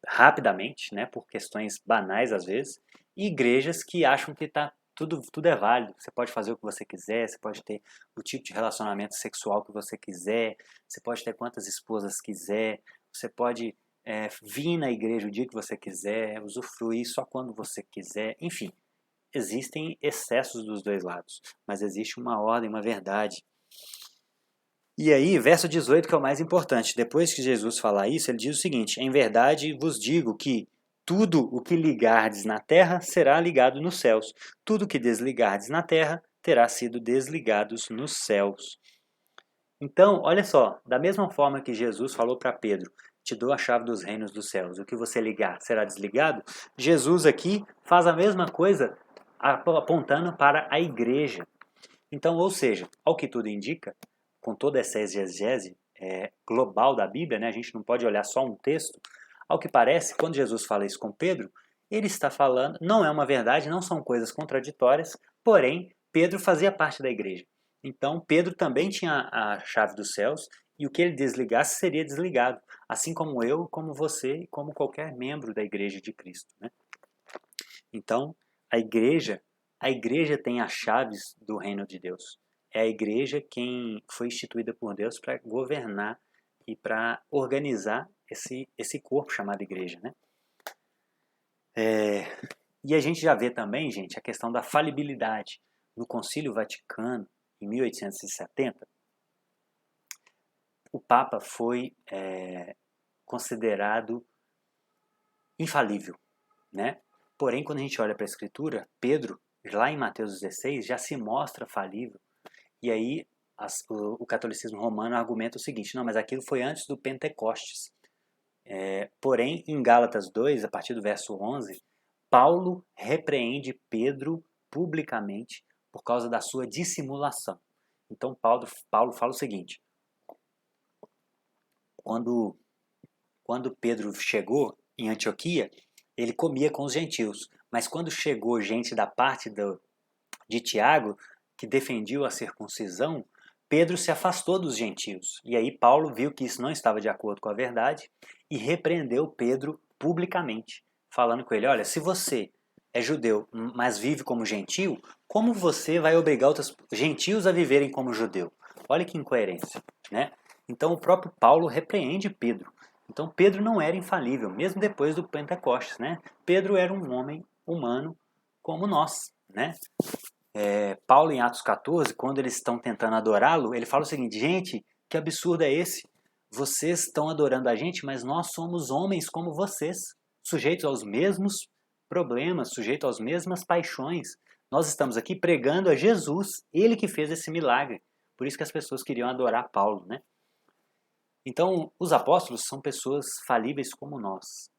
rapidamente, né, por questões banais às vezes, e igrejas que acham que tudo é válido, você pode fazer o que você quiser, você pode ter o tipo de relacionamento sexual que você quiser, você pode ter quantas esposas quiser, você pode vir na igreja o dia que você quiser, usufruir só quando você quiser, enfim. Existem excessos dos dois lados, mas existe uma ordem, uma verdade E aí, verso 18 que é o mais importante. Depois que Jesus falar isso, ele diz o seguinte: em verdade vos digo que tudo o que ligardes na terra será ligado nos céus. Tudo o que desligardes na terra terá sido desligados nos céus. Então, olha só, da mesma forma que Jesus falou para Pedro, te dou a chave dos reinos dos céus, o que você ligar será desligado, Jesus aqui faz a mesma coisa apontando para a igreja. Então, ou seja, ao que tudo indica, com toda essa exegese global da Bíblia, né, a gente não pode olhar só um texto, ao que parece, quando Jesus fala isso com Pedro, ele está falando, não é uma verdade, não são coisas contraditórias, porém, Pedro fazia parte da igreja. Então, Pedro também tinha a chave dos céus, e o que ele desligasse seria desligado, assim como eu, como você e como qualquer membro da igreja de Cristo, né? Então, a igreja tem as chaves do reino de Deus. É a igreja quem foi instituída por Deus para governar e para organizar esse corpo chamado igreja, né? E a gente já vê também, gente, a questão da falibilidade. No Concílio Vaticano, em 1870, o Papa foi considerado infalível, né? Porém, quando a gente olha para a Escritura, Pedro, lá em Mateus 16, já se mostra falível. E aí o catolicismo romano argumenta o seguinte: não, mas aquilo foi antes do Pentecostes. Porém, em Gálatas 2, a partir do verso 11, Paulo repreende Pedro publicamente por causa da sua dissimulação. Então, Paulo fala o seguinte: quando Pedro chegou em Antioquia, ele comia com os gentios. Mas quando chegou gente da parte de Tiago, que defendiam a circuncisão, Pedro se afastou dos gentios. E aí Paulo viu que isso não estava de acordo com a verdade e repreendeu Pedro publicamente, falando com ele: olha, se você é judeu, mas vive como gentio, como você vai obrigar outros gentios a viverem como judeu? Olha que incoerência, né? Então o próprio Paulo repreende Pedro. Então Pedro não era infalível, mesmo depois do Pentecostes, né? Pedro era um homem humano como nós, né? Paulo, em Atos 14, quando eles estão tentando adorá-lo, ele fala o seguinte: gente, que absurdo é esse? Vocês estão adorando a gente, mas nós somos homens como vocês, sujeitos aos mesmos problemas, sujeitos às mesmas paixões. Nós estamos aqui pregando a Jesus, ele que fez esse milagre. Por isso que as pessoas queriam adorar Paulo, né? Então, os apóstolos são pessoas falíveis como nós.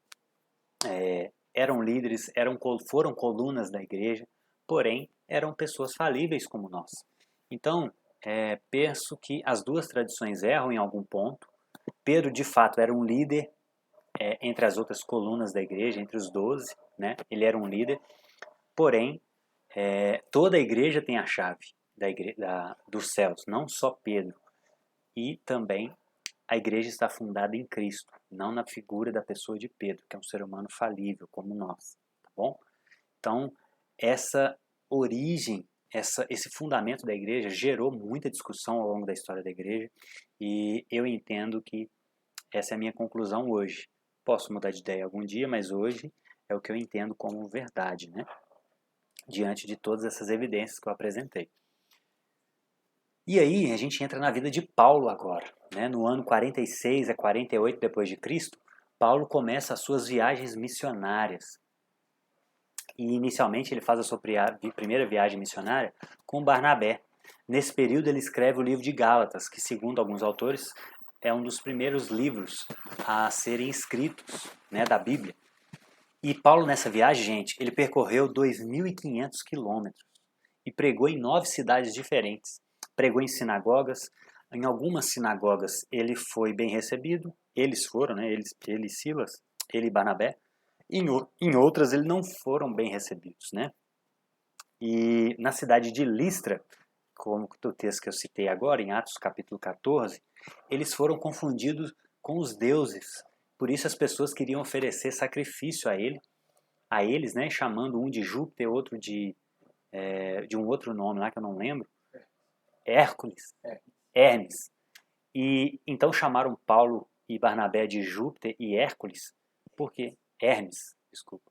Eram líderes, foram colunas da igreja, porém eram pessoas falíveis como nós. Então, penso que as duas tradições erram em algum ponto. Pedro, de fato, era um líder entre as outras colunas da igreja, entre os 12, né? Ele era um líder, porém, toda a igreja tem a chave dos céus, não só Pedro. E também a igreja está fundada em Cristo, não na figura da pessoa de Pedro, que é um ser humano falível como nós, tá bom? Então, essa origem, esse fundamento da igreja gerou muita discussão ao longo da história da igreja e eu entendo que essa é a minha conclusão hoje. Posso mudar de ideia algum dia, mas hoje é o que eu entendo como verdade, né? Diante de todas essas evidências que eu apresentei. E aí a gente entra na vida de Paulo agora, né? No ano 46 a 48 depois de Cristo, Paulo começa as suas viagens missionárias. E inicialmente ele faz a sua primeira viagem missionária com Barnabé. Nesse período ele escreve o livro de Gálatas, que segundo alguns autores é um dos primeiros livros a serem escritos, né, da Bíblia. E Paulo nessa viagem, gente, ele percorreu 2.500 quilômetros e pregou em 9 cidades diferentes. Pregou em sinagogas. Em algumas sinagogas ele foi bem recebido. Eles foram, né? Ele e Silas, ele e Barnabé. Em outras ele não foram bem recebidos, né? E na cidade de Listra, como o texto que eu citei agora, em Atos capítulo 14, eles foram confundidos com os deuses. Por isso as pessoas queriam oferecer sacrifício a eles, né? Chamando um de Júpiter, outro de um outro nome lá que eu não lembro. Hércules, Hermes. E então chamaram Paulo e Barnabé de Júpiter e Hércules, porque Hermes, desculpa.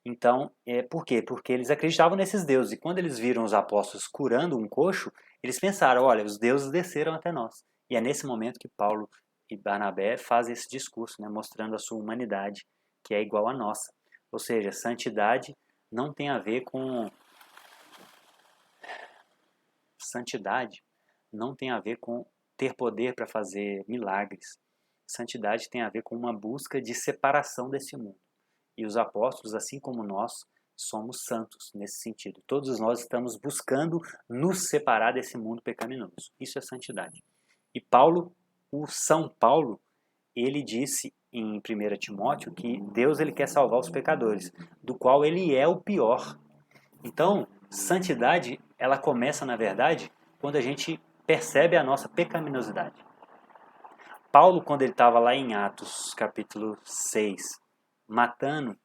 Então, por quê? Porque eles acreditavam nesses deuses. E quando eles viram os apóstolos curando um coxo, eles pensaram, olha, os deuses desceram até nós. E é nesse momento que Paulo e Barnabé fazem esse discurso, né, mostrando a sua humanidade, que é igual à nossa. Ou seja, santidade não tem a ver com... Santidade não tem a ver com ter poder para fazer milagres. Santidade tem a ver com uma busca de separação desse mundo. E os apóstolos, assim como nós, somos santos nesse sentido. Todos nós estamos buscando nos separar desse mundo pecaminoso. Isso é santidade. E Paulo, o São Paulo, ele disse em 1 Timóteo que Deus ele quer salvar os pecadores, do qual ele é o pior. Então, santidade, ela começa, na verdade, quando a gente percebe a nossa pecaminosidade. Paulo, quando ele estava lá em Atos, capítulo 6, matando,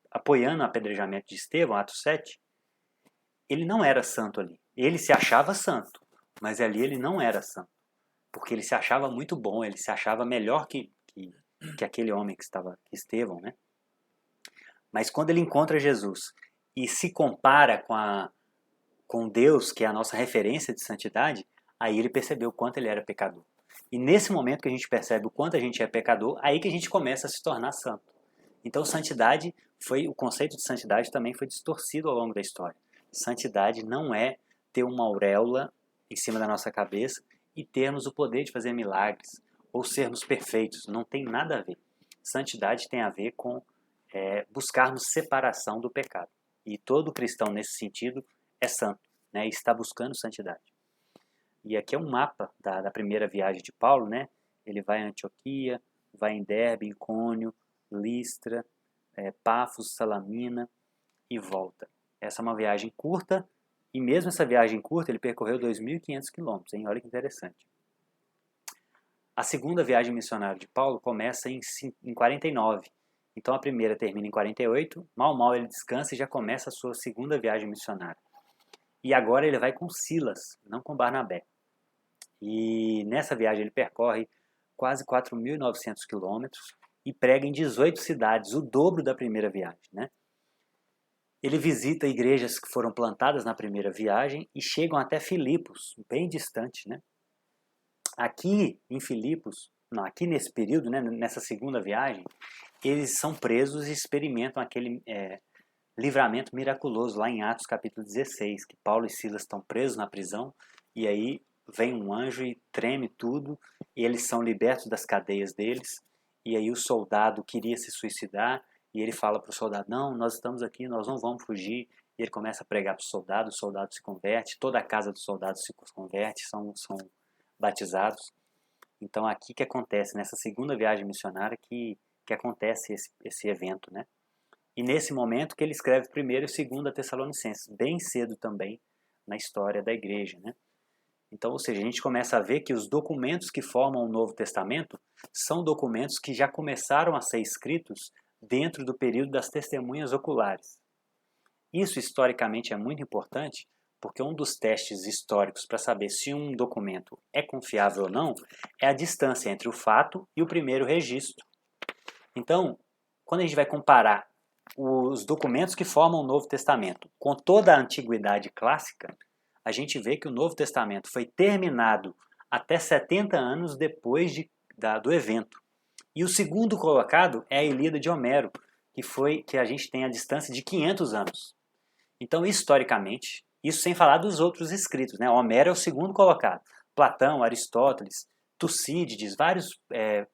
apoiando o apedrejamento de Estevão, Atos 7, ele não era santo ali. Ele se achava santo, mas ali ele não era santo. Porque ele se achava muito bom, ele se achava melhor que aquele homem que Estevão, né? Mas quando ele encontra Jesus e se compara com Deus, que é a nossa referência de santidade, aí ele percebeu o quanto ele era pecador. E nesse momento que a gente percebe o quanto a gente é pecador, aí que a gente começa a se tornar santo. Então o conceito de santidade também foi distorcido ao longo da história. Santidade não é ter uma auréola em cima da nossa cabeça e termos o poder de fazer milagres ou sermos perfeitos. Não tem nada a ver. Santidade tem a ver com buscarmos separação do pecado. E todo cristão nesse sentido é santo, né? E está buscando santidade. E aqui é um mapa da primeira viagem de Paulo, né? Ele vai a Antioquia, vai em Derbe, Icônio, Listra, Pafos, Salamina e volta. Essa é uma viagem curta, e mesmo essa viagem curta ele percorreu 2.500 quilômetros, hein? Olha que interessante. A segunda viagem missionária de Paulo começa em 49. Então a primeira termina em 48, mal ele descansa e já começa a sua segunda viagem missionária. E agora ele vai com Silas, não com Barnabé. E nessa viagem ele percorre quase 4.900 quilômetros e prega em 18 cidades, o dobro da primeira viagem, né? Ele visita igrejas que foram plantadas na primeira viagem e chegam até Filipos, bem distante, né? Aqui em Filipos, aqui nesse período, né, nessa segunda viagem, eles são presos e experimentam aquele livramento miraculoso lá em Atos capítulo 16, que Paulo e Silas estão presos na prisão e aí vem um anjo e treme tudo e eles são libertos das cadeias deles e aí o soldado queria se suicidar e ele fala para o soldado, não, nós estamos aqui, nós não vamos fugir. E ele começa a pregar para o soldado se converte, toda a casa do soldado se converte, são batizados. Então aqui que acontece, nessa segunda viagem missionária que acontece esse evento, né? E nesse momento que ele escreve primeiro e segundo a Tessalonicenses, bem cedo também na história da igreja, né? Então, ou seja, a gente começa a ver que os documentos que formam o Novo Testamento são documentos que já começaram a ser escritos dentro do período das testemunhas oculares. Isso historicamente é muito importante, porque um dos testes históricos para saber se um documento é confiável ou não é a distância entre o fato e o primeiro registro. Então, quando a gente vai comparar os documentos que formam o Novo Testamento com toda a antiguidade clássica, a gente vê que o Novo Testamento foi terminado até 70 anos depois do evento. E o segundo colocado é a Ilíada de Homero, que a gente tem a distância de 500 anos. Então, historicamente, isso sem falar dos outros escritos, né? Homero é o segundo colocado. Platão, Aristóteles, Tucídides, vários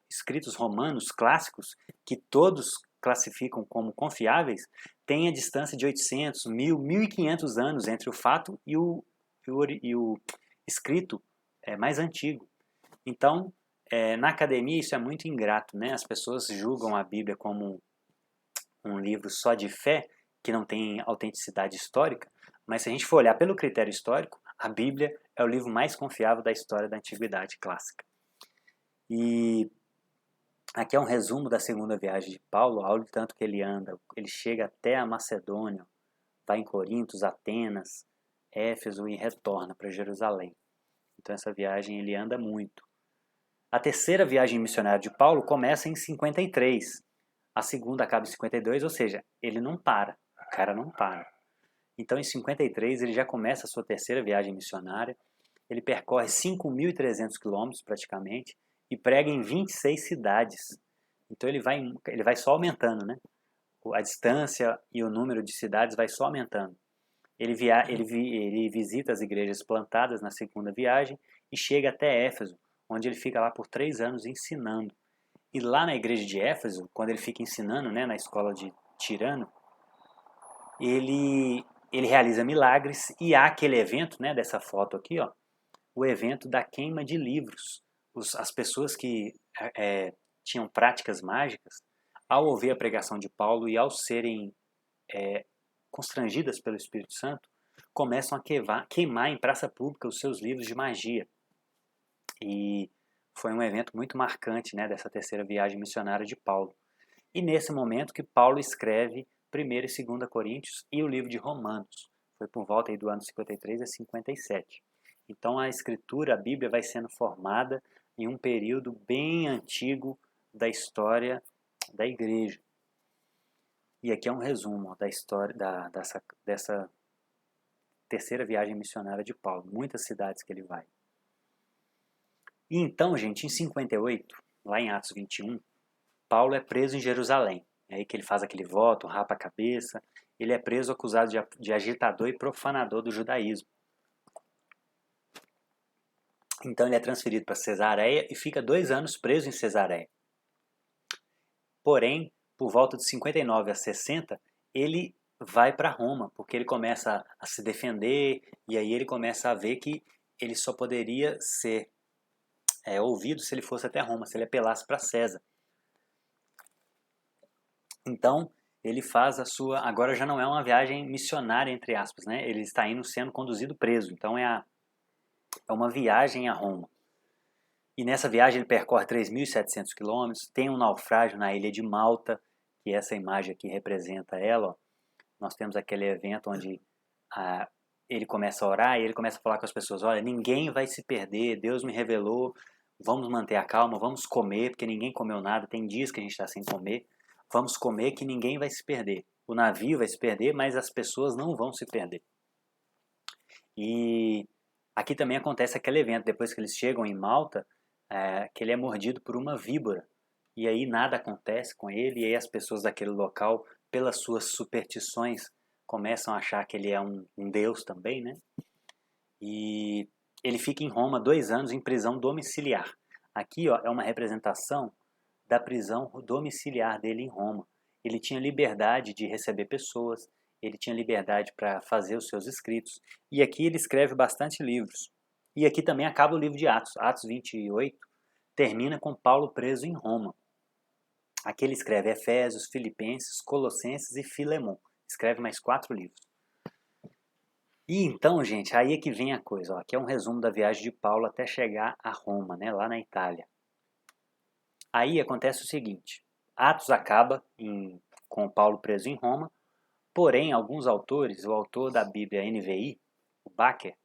escritos romanos clássicos que todos classificam como confiáveis, têm a distância de 800, 1.000, 1.500 anos entre o fato e o escrito mais antigo. Então, na academia isso é muito ingrato, né? As pessoas julgam a Bíblia como um livro só de fé, que não tem autenticidade histórica, mas se a gente for olhar pelo critério histórico, a Bíblia é o livro mais confiável da história da antiguidade clássica. E aqui é um resumo da segunda viagem de Paulo, ao tanto que ele anda. Ele chega até a Macedônia, vai em Corinto, Atenas, Éfeso e retorna para Jerusalém. Então essa viagem ele anda muito. A terceira viagem missionária de Paulo começa em 53, a segunda acaba em 52, ou seja, ele não para, o cara não para. Então, em 53, ele já começa a sua terceira viagem missionária, ele percorre 5.300 quilômetros praticamente e prega em 26 cidades. Então, ele vai só aumentando, né? A distância e o número de cidades vai só aumentando. Ele visita as igrejas plantadas na segunda viagem e chega até Éfeso, onde ele fica lá por 3 anos ensinando. E lá na igreja de Éfeso, quando ele fica ensinando, né, na escola de Tirano, ele realiza milagres e há aquele evento, né, dessa foto aqui, ó, o evento da queima de livros. As pessoas que tinham práticas mágicas, ao ouvir a pregação de Paulo e ao serem constrangidas pelo Espírito Santo, começam a queimar em praça pública os seus livros de magia. E foi um evento muito marcante, né, dessa terceira viagem missionária de Paulo. E nesse momento que Paulo escreve 1º e 2º Coríntios e o livro de Romanos. Foi por volta aí do ano 53 a 57. Então a escritura, a Bíblia, vai sendo formada em um período bem antigo da história da igreja. E aqui é um resumo da história dessa terceira viagem missionária de Paulo. Muitas cidades que ele vai. E então, gente, em 58, lá em Atos 21, Paulo é preso em Jerusalém. É aí que ele faz aquele voto, rapa a cabeça. Ele é preso acusado de agitador e profanador do judaísmo. Então ele é transferido para Cesareia e fica 2 anos preso em Cesareia. Porém, por volta de 59 a 60, ele vai para Roma, porque ele começa a se defender e aí ele começa a ver que ele só poderia ser ouvido se ele fosse até Roma, se ele apelasse para César. Então, ele faz a sua... Agora já não é uma viagem missionária, entre aspas, né? Ele está indo sendo conduzido preso. Então, é uma viagem a Roma. E nessa viagem ele percorre 3.700 quilômetros, tem um naufrágio na ilha de Malta, que essa imagem aqui representa ela. Ó. Nós temos aquele evento onde ele começa a orar e ele começa a falar com as pessoas, olha, ninguém vai se perder, Deus me revelou, vamos manter a calma, vamos comer, porque ninguém comeu nada, tem dias que a gente está sem comer, vamos comer que ninguém vai se perder. O navio vai se perder, mas as pessoas não vão se perder. E aqui também acontece aquele evento, depois que eles chegam em Malta, que ele é mordido por uma víbora. E aí nada acontece com ele, e aí as pessoas daquele local, pelas suas superstições, começam a achar que ele é um deus também, né? E ele fica em Roma 2 anos em prisão domiciliar. Aqui ó, é uma representação da prisão domiciliar dele em Roma. Ele tinha liberdade de receber pessoas, ele tinha liberdade para fazer os seus escritos. E aqui ele escreve bastante livros. E aqui também acaba o livro de Atos. Atos 28 termina com Paulo preso em Roma. Aqui ele escreve Efésios, Filipenses, Colossenses e Filemon. Escreve mais 4 livros. E então, gente, aí é que vem a coisa. Ó. Aqui é um resumo da viagem de Paulo até chegar a Roma, né, lá na Itália. Aí acontece o seguinte. Atos acaba com Paulo preso em Roma. Porém, alguns autores, o autor da Bíblia NVI, o Baker,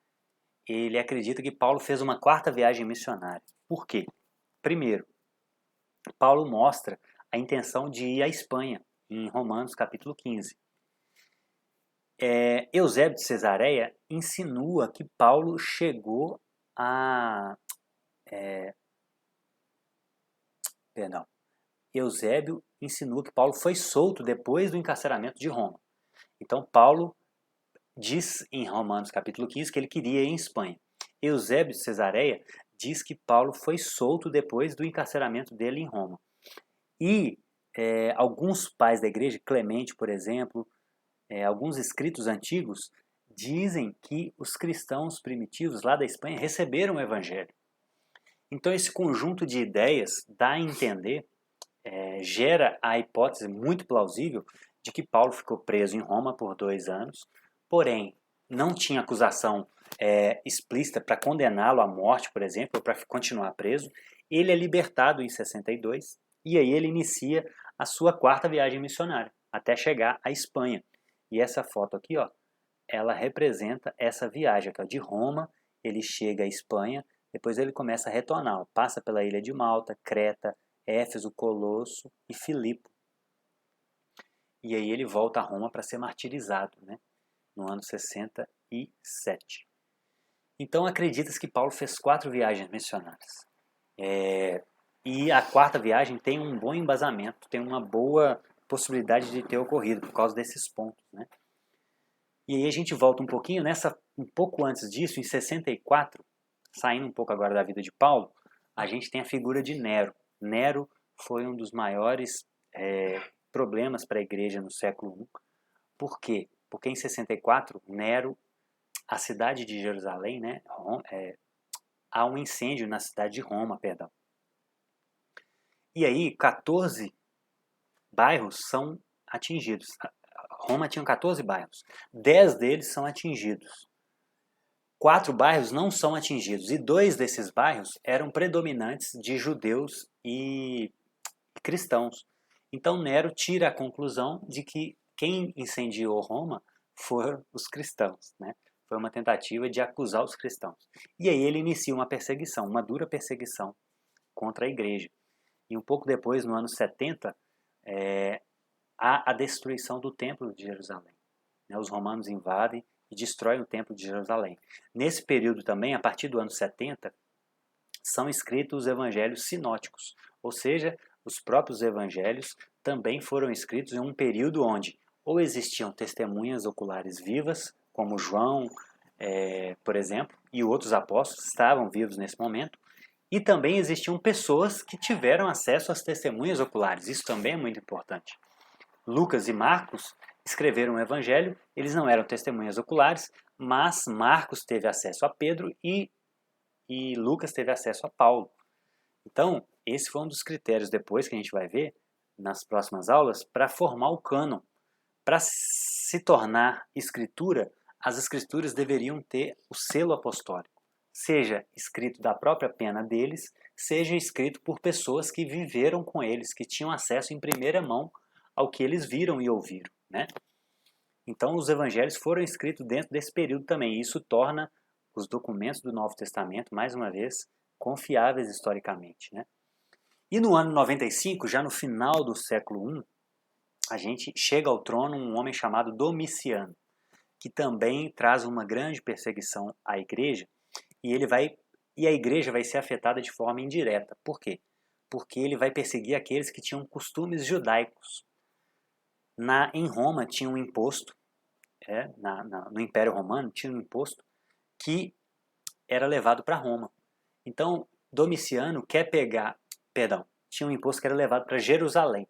ele acredita que Paulo fez uma 4ª viagem missionária. Por quê? Primeiro, Paulo mostra a intenção de ir à Espanha, em Romanos capítulo 15. Eusébio de Cesareia insinua que Paulo chegou a... Eusébio insinua que Paulo foi solto depois do encarceramento de Roma. Então, Paulo diz em Romanos capítulo 15 que ele queria ir em Espanha. Eusébio de Cesareia diz que Paulo foi solto depois do encarceramento dele em Roma. E alguns pais da igreja, Clemente, por exemplo, alguns escritos antigos, dizem que os cristãos primitivos lá da Espanha receberam o evangelho. Então esse conjunto de ideias dá a entender, gera a hipótese muito plausível de que Paulo ficou preso em Roma por 2 anos, porém não tinha acusação explícita para condená-lo à morte, por exemplo, ou para continuar preso. Ele é libertado em 62 e aí ele inicia a sua 4ª viagem missionária, até chegar à Espanha. E essa foto aqui, ó, ela representa essa viagem aqui, ó, de Roma, ele chega à Espanha, depois ele começa a retornar, ó, passa pela ilha de Malta, Creta, Éfeso, Colosso e Filipo. e aí ele volta a Roma para ser martirizado, né? No ano 67. Então acredita-se que Paulo fez 4 viagens missionárias. E a 4ª viagem tem um bom embasamento, tem uma boa possibilidade de ter ocorrido por causa desses pontos, né? E aí a gente volta um pouquinho, um pouco antes disso, em 64, saindo um pouco agora da vida de Paulo, a gente tem a figura de Nero. Nero foi um dos maiores problemas para a igreja no século I. Por quê? Porque em 64, Nero, a cidade de Jerusalém, né, há um incêndio na cidade de Roma, perdão. E aí 14 bairros são atingidos. Roma tinha 14 bairros. 10 deles são atingidos. 4 bairros não são atingidos. E 2 desses bairros eram predominantes de judeus e cristãos. Então Nero tira a conclusão de que quem incendiou Roma foram os cristãos, né? Foi uma tentativa de acusar os cristãos. E aí ele inicia uma perseguição, uma dura perseguição contra a igreja. E um pouco depois, no ano 70, há a destruição do templo de Jerusalém. Os romanos invadem e destroem o templo de Jerusalém. Nesse período também, a partir do ano 70, são escritos os evangelhos sinóticos, ou seja, os próprios evangelhos também foram escritos em um período onde ou existiam testemunhas oculares vivas, como João, por exemplo, e outros apóstolos estavam vivos nesse momento, e também existiam pessoas que tiveram acesso às testemunhas oculares. Isso também é muito importante. Lucas e Marcos escreveram o evangelho, eles não eram testemunhas oculares, mas Marcos teve acesso a Pedro e Lucas teve acesso a Paulo. Então, esse foi um dos critérios depois que a gente vai ver nas próximas aulas para formar o cânon. Para se tornar escritura, as escrituras deveriam ter o selo apostólico, seja escrito da própria pena deles, seja escrito por pessoas que viveram com eles, que tinham acesso em primeira mão ao que eles viram e ouviram, né? Então, os evangelhos foram escritos dentro desse período também, e isso torna os documentos do Novo Testamento, mais uma vez, confiáveis historicamente, né? E no ano 95, já no final do século I, a gente chega ao trono um homem chamado Domiciano, que também traz uma grande perseguição à igreja, e a igreja vai ser afetada de forma indireta. Por quê? Porque ele vai perseguir aqueles que tinham costumes judaicos. Em Roma tinha um imposto, no Império Romano tinha um imposto que era levado para Roma. Então, Domiciano tinha um imposto que era levado para Jerusalém.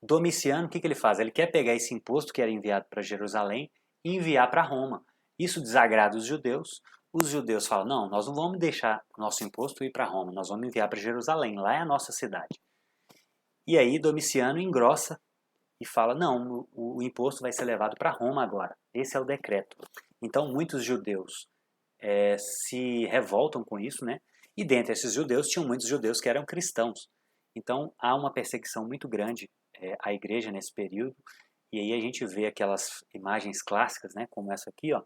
Domiciano, o que ele faz? Ele quer pegar esse imposto que era enviado para Jerusalém e enviar para Roma. Isso desagrada os judeus. Os judeus falam, não, nós não vamos deixar o nosso imposto ir para Roma, nós vamos enviar para Jerusalém, lá é a nossa cidade. E aí Domiciano engrossa e fala, não, o imposto vai ser levado para Roma agora. Esse é o decreto. Então muitos judeus se revoltam com isso, né? E dentre esses judeus, tinham muitos judeus que eram cristãos. Então há uma perseguição muito grande à igreja nesse período. E aí a gente vê aquelas imagens clássicas, né? Como essa aqui, ó,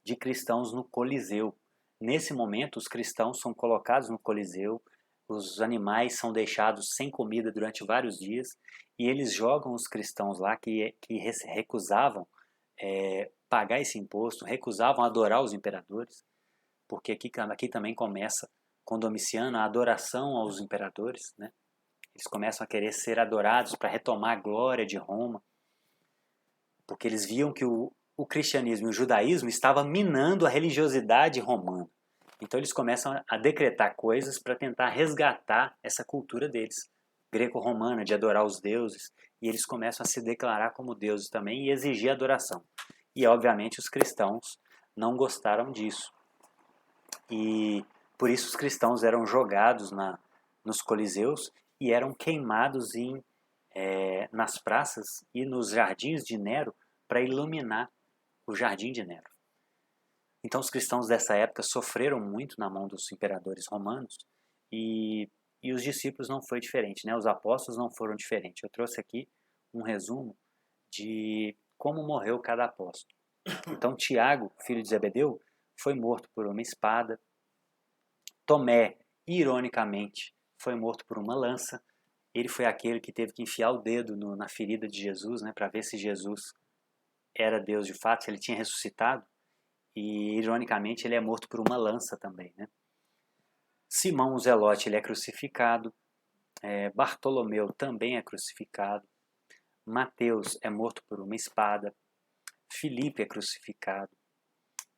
de cristãos no Coliseu. Nesse momento, os cristãos são colocados no Coliseu, os animais são deixados sem comida durante vários dias, e eles jogam os cristãos lá que recusavam pagar esse imposto, recusavam adorar os imperadores, porque aqui também começa, com Domiciano, a adoração aos imperadores, né? Eles começam a querer ser adorados para retomar a glória de Roma, porque eles viam que o cristianismo e o judaísmo estavam minando a religiosidade romana. Então eles começam a decretar coisas para tentar resgatar essa cultura deles, greco-romana, de adorar os deuses, e eles começam a se declarar como deuses também e exigir adoração. E obviamente os cristãos não gostaram disso. E por isso os cristãos eram jogados nos coliseus e eram queimados nas praças e nos jardins de Nero para iluminar o jardim de Nero. Então os cristãos dessa época sofreram muito na mão dos imperadores romanos e os discípulos não foi diferente, né? Os apóstolos não foram diferentes. Eu trouxe aqui um resumo de como morreu cada apóstolo. Então Tiago, filho de Zebedeu, foi morto por uma espada. Tomé, ironicamente, foi morto por uma lança. Ele foi aquele que teve que enfiar o dedo na ferida de Jesus, né, para ver se Jesus era Deus de fato, se ele tinha ressuscitado. E, ironicamente, ele é morto por uma lança também, né? Simão o Zelote, ele é crucificado. Bartolomeu também é crucificado. Mateus é morto por uma espada. Filipe é crucificado.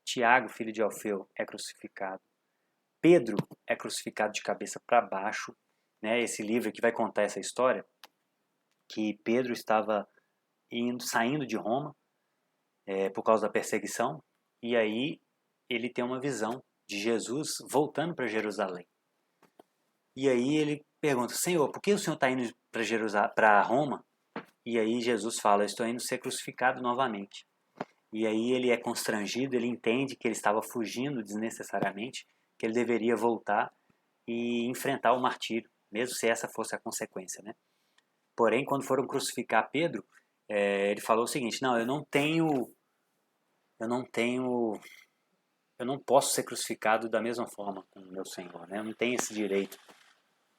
Tiago, filho de Alfeu, é crucificado. Pedro é crucificado de cabeça para baixo. Né? Esse livro aqui vai contar essa história, que Pedro estava saindo de Roma por causa da perseguição, e aí ele tem uma visão de Jesus voltando para Jerusalém. E aí ele pergunta: Senhor, por que o Senhor está indo para Roma? E aí Jesus fala: eu estou indo ser crucificado novamente. E aí ele é constrangido, ele entende que ele estava fugindo desnecessariamente, que ele deveria voltar e enfrentar o martírio, mesmo se essa fosse a consequência, né? Porém, quando foram crucificar Pedro, ele falou o seguinte: não, eu não posso ser crucificado da mesma forma com o meu Senhor, né? Eu não tenho esse direito.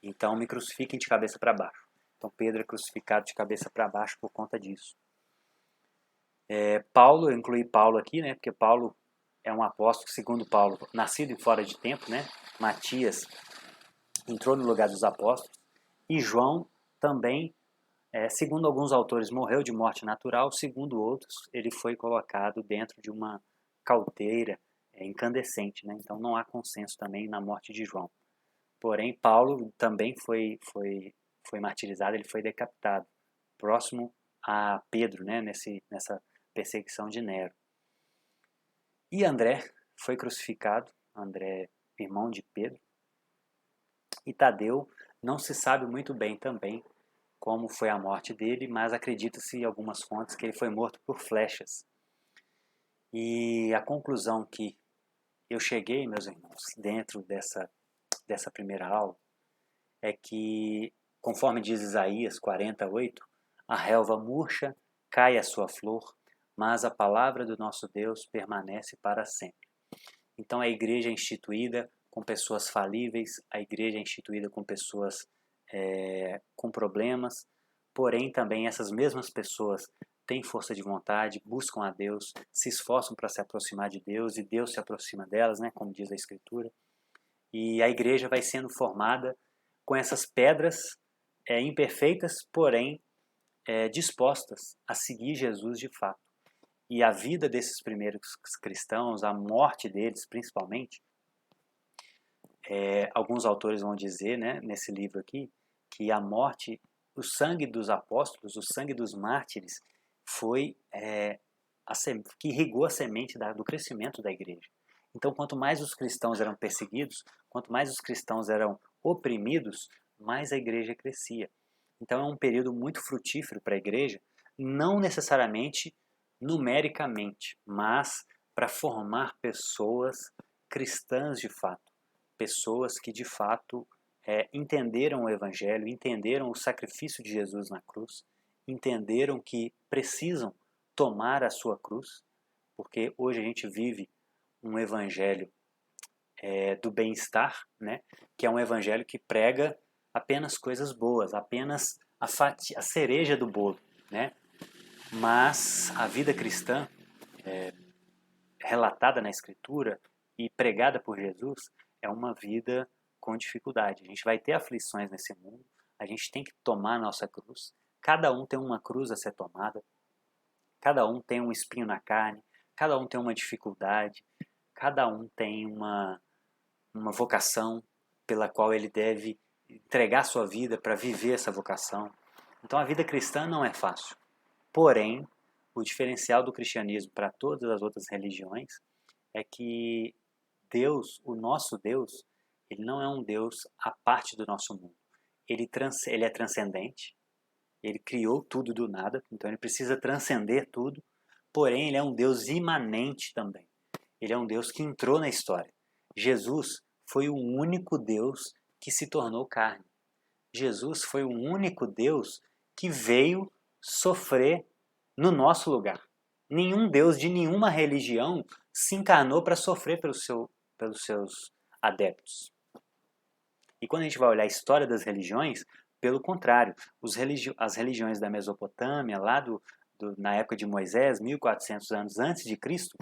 Então me crucifiquem de cabeça para baixo. Então Pedro é crucificado de cabeça para baixo por conta disso. Paulo, eu incluí Paulo aqui, né? Porque Paulo é um apóstolo, segundo Paulo, nascido em fora de tempo, né? Matias entrou no lugar dos apóstolos. E João também, segundo alguns autores, morreu de morte natural, segundo outros, ele foi colocado dentro de uma caldeira incandescente, né? Então não há consenso também na morte de João. Porém, Paulo também foi martirizado, ele foi decapitado, próximo a Pedro, né? Nessa perseguição de Nero. E André foi crucificado, André, irmão de Pedro. E Tadeu, não se sabe muito bem também como foi a morte dele, mas acredita-se em algumas fontes que ele foi morto por flechas. E a conclusão que eu cheguei, meus irmãos, dentro dessa primeira aula, é que, conforme diz Isaías 48, a relva murcha, cai a sua flor, mas a palavra do nosso Deus permanece para sempre. Então a igreja é instituída com pessoas falíveis, a igreja é instituída com pessoas com problemas, porém também essas mesmas pessoas têm força de vontade, buscam a Deus, se esforçam para se aproximar de Deus e Deus se aproxima delas, né, como diz a Escritura. E a igreja vai sendo formada com essas pedras imperfeitas, porém dispostas a seguir Jesus de fato. E a vida desses primeiros cristãos, a morte deles principalmente, alguns autores vão dizer, né, nesse livro aqui, que a morte, o sangue dos apóstolos, o sangue dos mártires, foi que irrigou a semente do crescimento da igreja. Então, quanto mais os cristãos eram perseguidos, quanto mais os cristãos eram oprimidos, mais a igreja crescia. Então, é um período muito frutífero para a igreja, não necessariamente numericamente, mas para formar pessoas cristãs de fato, pessoas que de fato entenderam o Evangelho, entenderam o sacrifício de Jesus na cruz, entenderam que precisam tomar a sua cruz, porque hoje a gente vive um Evangelho do bem-estar, né? Que é um Evangelho que prega apenas coisas boas, apenas a cereja do bolo, né? Mas a vida cristã, relatada na Escritura e pregada por Jesus, é uma vida com dificuldade. A gente vai ter aflições nesse mundo, a gente tem que tomar a nossa cruz. Cada um tem uma cruz a ser tomada, cada um tem um espinho na carne, cada um tem uma dificuldade, cada um tem uma vocação pela qual ele deve entregar sua vida para viver essa vocação. Então a vida cristã não é fácil. Porém, o diferencial do cristianismo para todas as outras religiões é que Deus, o nosso Deus, ele não é um Deus à parte do nosso mundo. Ele é transcendente, ele criou tudo do nada, então ele precisa transcender tudo, porém ele é um Deus imanente também. Ele é um Deus que entrou na história. Jesus foi o único Deus que se tornou carne. Jesus foi o único Deus que veio sofrer no nosso lugar. Nenhum Deus de nenhuma religião se encarnou para sofrer pelos seus adeptos. E quando a gente vai olhar a história das religiões, Pelo contrário, as religiões da Mesopotâmia, lá na época de Moisés, 1400 anos antes de Cristo,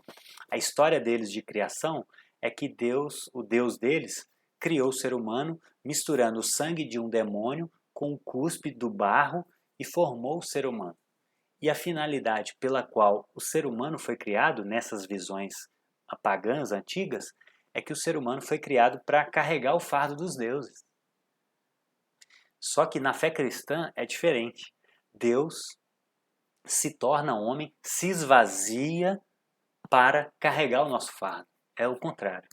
a história deles de criação é que Deus, o Deus deles, criou o ser humano misturando o sangue de um demônio com o cuspe do barro e formou o ser humano. E a finalidade pela qual o ser humano foi criado, nessas visões pagãs antigas, é que o ser humano foi criado para carregar o fardo dos deuses. Só que na fé cristã é diferente. Deus se torna homem, se esvazia para carregar o nosso fardo. É o contrário.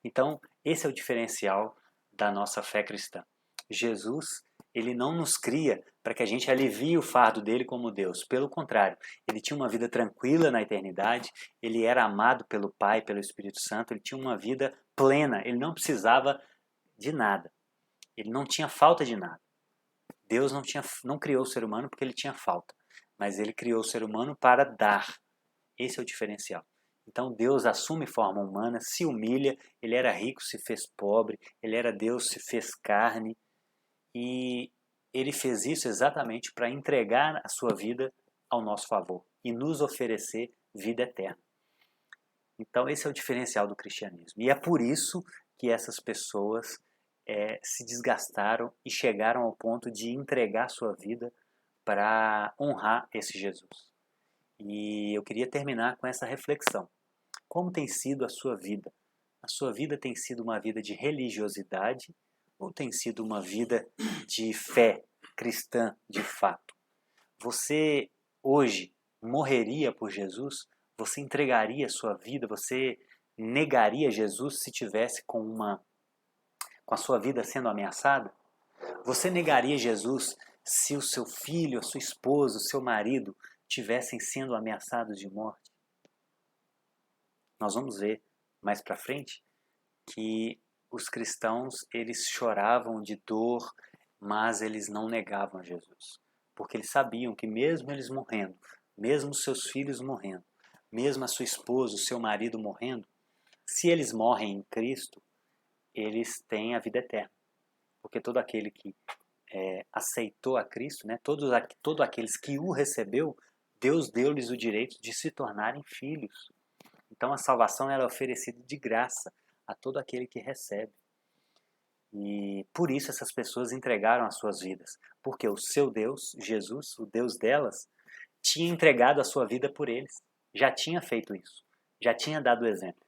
Então, esse é o diferencial da nossa fé cristã. Jesus, ele não nos cria para que a gente alivie o fardo dele como Deus. Pelo contrário, ele tinha uma vida tranquila na eternidade, ele era amado pelo Pai, pelo Espírito Santo, ele tinha uma vida plena, ele não precisava de nada. Ele não tinha falta de nada. Deus não criou o ser humano porque ele tinha falta, mas ele criou o ser humano para dar. Esse é o diferencial. Então Deus assume forma humana, se humilha, ele era rico, se fez pobre, ele era Deus, se fez carne, e ele fez isso exatamente para entregar a sua vida ao nosso favor e nos oferecer vida eterna. Então esse é o diferencial do cristianismo. E é por isso que essas pessoas se desgastaram e chegaram ao ponto de entregar sua vida para honrar esse Jesus. E eu queria terminar com essa reflexão. Como tem sido a sua vida? A sua vida tem sido uma vida de religiosidade ou tem sido uma vida de fé cristã de fato? Você hoje morreria por Jesus? Você entregaria a sua vida? Você negaria Jesus se tivesse com a sua vida sendo ameaçada? Você negaria Jesus se o seu filho, a sua esposa, o seu marido tivessem sendo ameaçados de morte? Nós vamos ver mais para frente que os cristãos, eles choravam de dor, mas eles não negavam a Jesus, porque eles sabiam que mesmo eles morrendo, mesmo seus filhos morrendo, mesmo a sua esposa, o seu marido morrendo, se eles morrem em Cristo, eles têm a vida eterna, porque todo aquele que aceitou a Cristo, né, todos aqueles que o recebeu, Deus deu-lhes o direito de se tornarem filhos. Então a salvação era oferecida de graça a todo aquele que recebe. E por isso essas pessoas entregaram as suas vidas, porque o seu Deus, Jesus, o Deus delas, tinha entregado a sua vida por eles. Já tinha feito isso, já tinha dado o exemplo.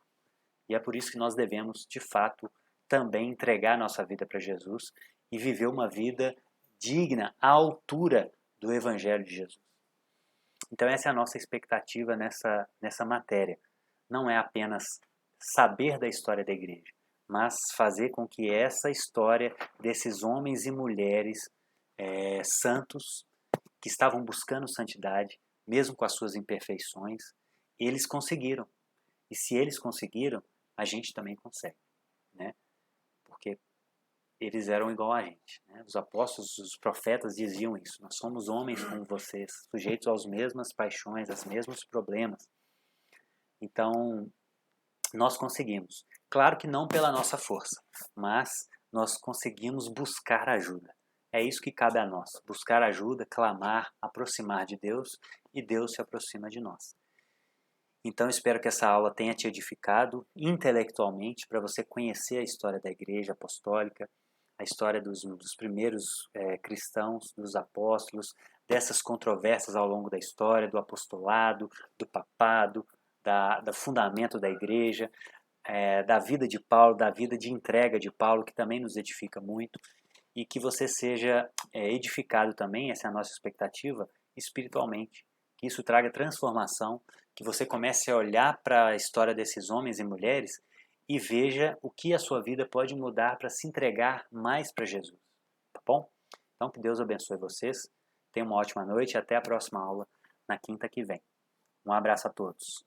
E é por isso que nós devemos, de fato, também entregar nossa vida para Jesus e viver uma vida digna, à altura do Evangelho de Jesus. Então essa é a nossa expectativa nessa matéria. Não é apenas saber da história da igreja, mas fazer com que essa história desses homens e mulheres santos que estavam buscando santidade, mesmo com as suas imperfeições, eles conseguiram. E se eles conseguiram, a gente também consegue, né? Porque eles eram igual a gente, né? Os apóstolos, os profetas diziam isso. Nós somos homens como vocês, sujeitos às mesmas paixões, aos mesmos problemas. Então, nós conseguimos. Claro que não pela nossa força, mas nós conseguimos buscar ajuda. É isso que cabe a nós, buscar ajuda, clamar, aproximar de Deus, e Deus se aproxima de nós. Então, espero que essa aula tenha te edificado intelectualmente para você conhecer a história da Igreja Apostólica, a história dos primeiros cristãos, dos apóstolos, dessas controvérsias ao longo da história, do apostolado, do papado, do fundamento da Igreja, da vida de Paulo, da vida de entrega de Paulo, que também nos edifica muito, e que você seja edificado também, essa é a nossa expectativa, espiritualmente, que isso traga transformação, que você comece a olhar para a história desses homens e mulheres e veja o que a sua vida pode mudar para se entregar mais para Jesus, tá bom? Então que Deus abençoe vocês, tenham uma ótima noite e até a próxima aula na quinta que vem. Um abraço a todos.